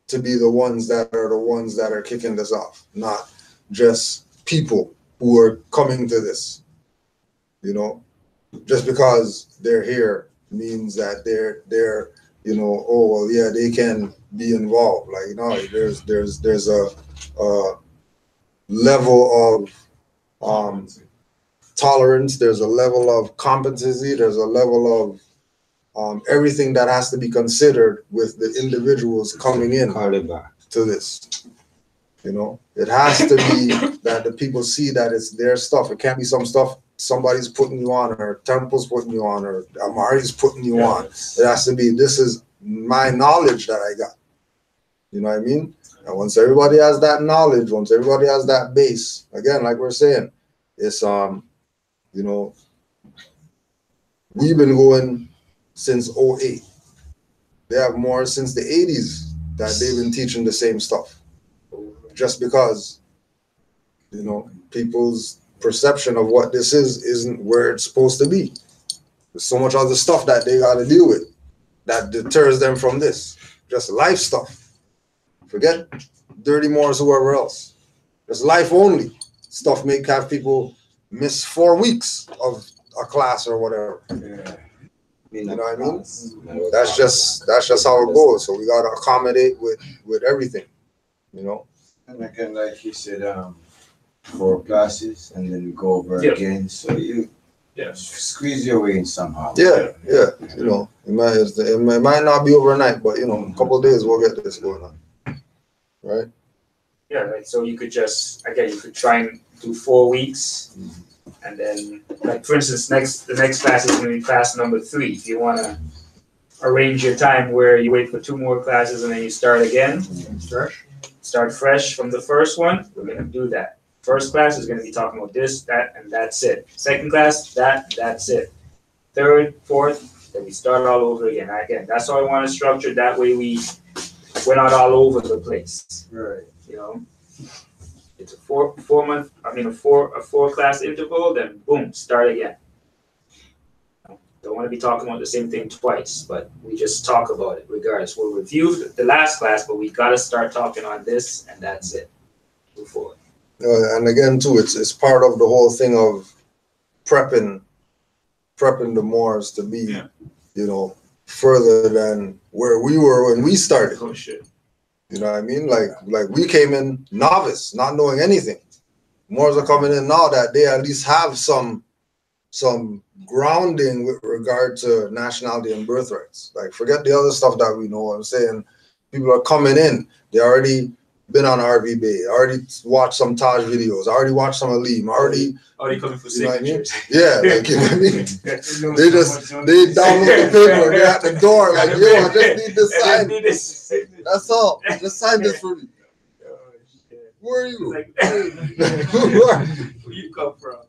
to be the ones that are kicking this off, not just people who are coming to this. You know, just because they're here means that they're you know, oh well, yeah, they can be involved. Like, you know, there's a level of tolerance, there's a level of competency, there's a level of everything that has to be considered with the individuals coming in to this. You know, it has to be that the people see that it's their stuff. It can't be some stuff somebody's putting you on, or Temple's putting you on, or Amari's putting you on. It has to be, this is my knowledge that I got. You know what I mean? And once everybody has that knowledge, once everybody has that base, again, like we're saying, it's you know, we've been going since 08. They have more since the 80s that they've been teaching the same stuff. Just because, you know, people's perception of what this is isn't where it's supposed to be. There's so much other stuff that they got to deal with that deters them from this. Just life stuff. Forget dirty Moors, whoever else. Just life only stuff may have people miss 4 weeks of a class or whatever. You know what I mean? That's just how it goes. So we got to accommodate with everything, you know. And again, like you said, 4 classes, and then we go over again. So you squeeze your way in somehow. Yeah. You know, it might not be overnight, but you know, a couple of days we'll get this going on, right? Yeah, right. So you could just, again, you could try and do 4 weeks, and then, like for instance, the next class is going to be class number 3. If you want to arrange your time where you wait for 2 more classes and then you start again, start fresh from the first one, we're going to do that. First class is going to be talking about this, that, and that's it. Second class, that's it. Third, fourth, then we start all over again. Again, that's how I want to structure. That way we're not all over the place. Right. You know, it's a 4 class interval. Then boom, start again. Don't want to be talking about the same thing twice, but we just talk about it regardless. We'll review the last class, but we got to start talking on this, and that's it. Move forward. And again, too, it's part of the whole thing of prepping the Moors to be, you know, further than where we were when we started. Oh shit. You know what I mean? Like we came in novice, not knowing anything. Moors are coming in now that they at least have some grounding with regard to nationality and birthrights. Like, forget the other stuff that we know. I'm saying people are coming in, they already been on RV Bay. Already watched some Taj videos. Already watched some Aleem. Already coming for you know what I mean? signatures. Yeah, like you know what I mean. They download the paper. They're at the door like, yo, I just need this sign. That's all. Just sign this for me. Who are you? Like, where you come from?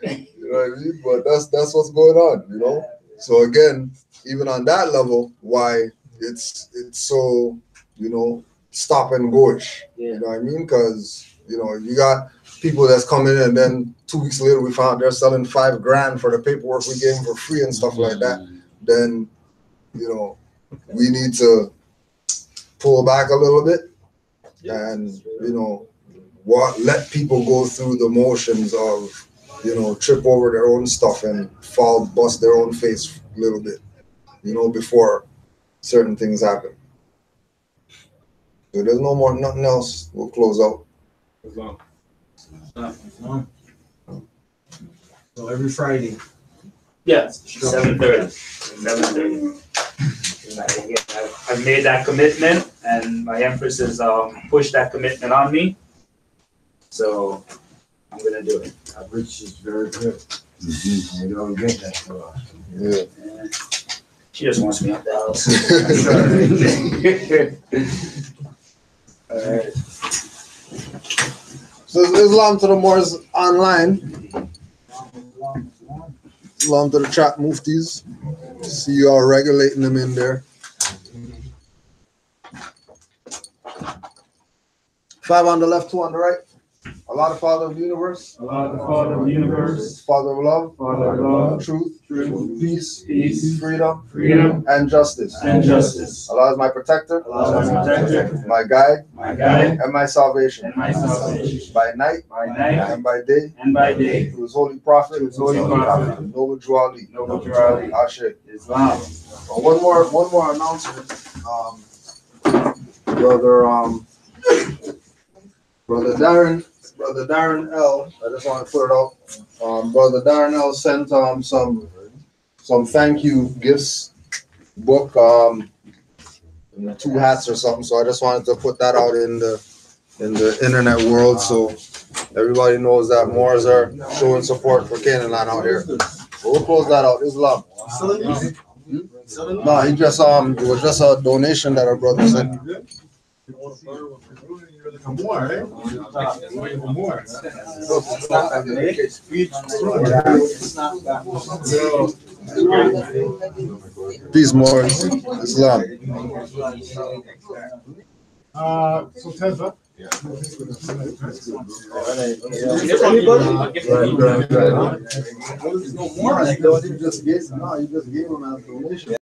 You know what I mean? But that's what's going on, you know. So again, even on that level, why it's so, you know, stop and go-ish. You know what I mean? Because, you know, you got people that's coming in and then 2 weeks later we found they're selling $5,000 for the paperwork we gave them for free and stuff like that. Then, you know, we need to pull back a little bit and, you know, let people go through the motions of, you know, trip over their own stuff and bust their own face a little bit, you know, before certain things happen. So there's nothing else. We'll close out. So every Friday. Yeah, 7:30. 7:30. I've made that commitment, and my empress has pushed that commitment on me. So I'm gonna do it. Which is very good. You don't get that for us. Yeah. She just wants me out the house. All right. So Islam to the Moors online. Islam to the chat muftis. See you all regulating them in there. 5 on the left, 2 on the right. Allah, the Father of the universe. Allah, the Father of the universe. Father of love. Father of love. Truth. Peace. Freedom. Freedom. And justice. Allah is my protector. Allah is my protector. My guide. And my salvation. By night. And by day. Through his holy prophet. Noble Juali. Ashe. Islam. One more announcement. Brother Darren L. I just want to put it out. Brother Darren L. sent some thank you gifts, book, 2 hats or something. So I just wanted to put that out in the internet world, so everybody knows that Moors are showing support for Canaanland out here. So we'll close that out. Islam. No, it was just a donation that our brother sent. More, eh? More. Peace, Moors. Islam. So Teza. You just gave him a donation.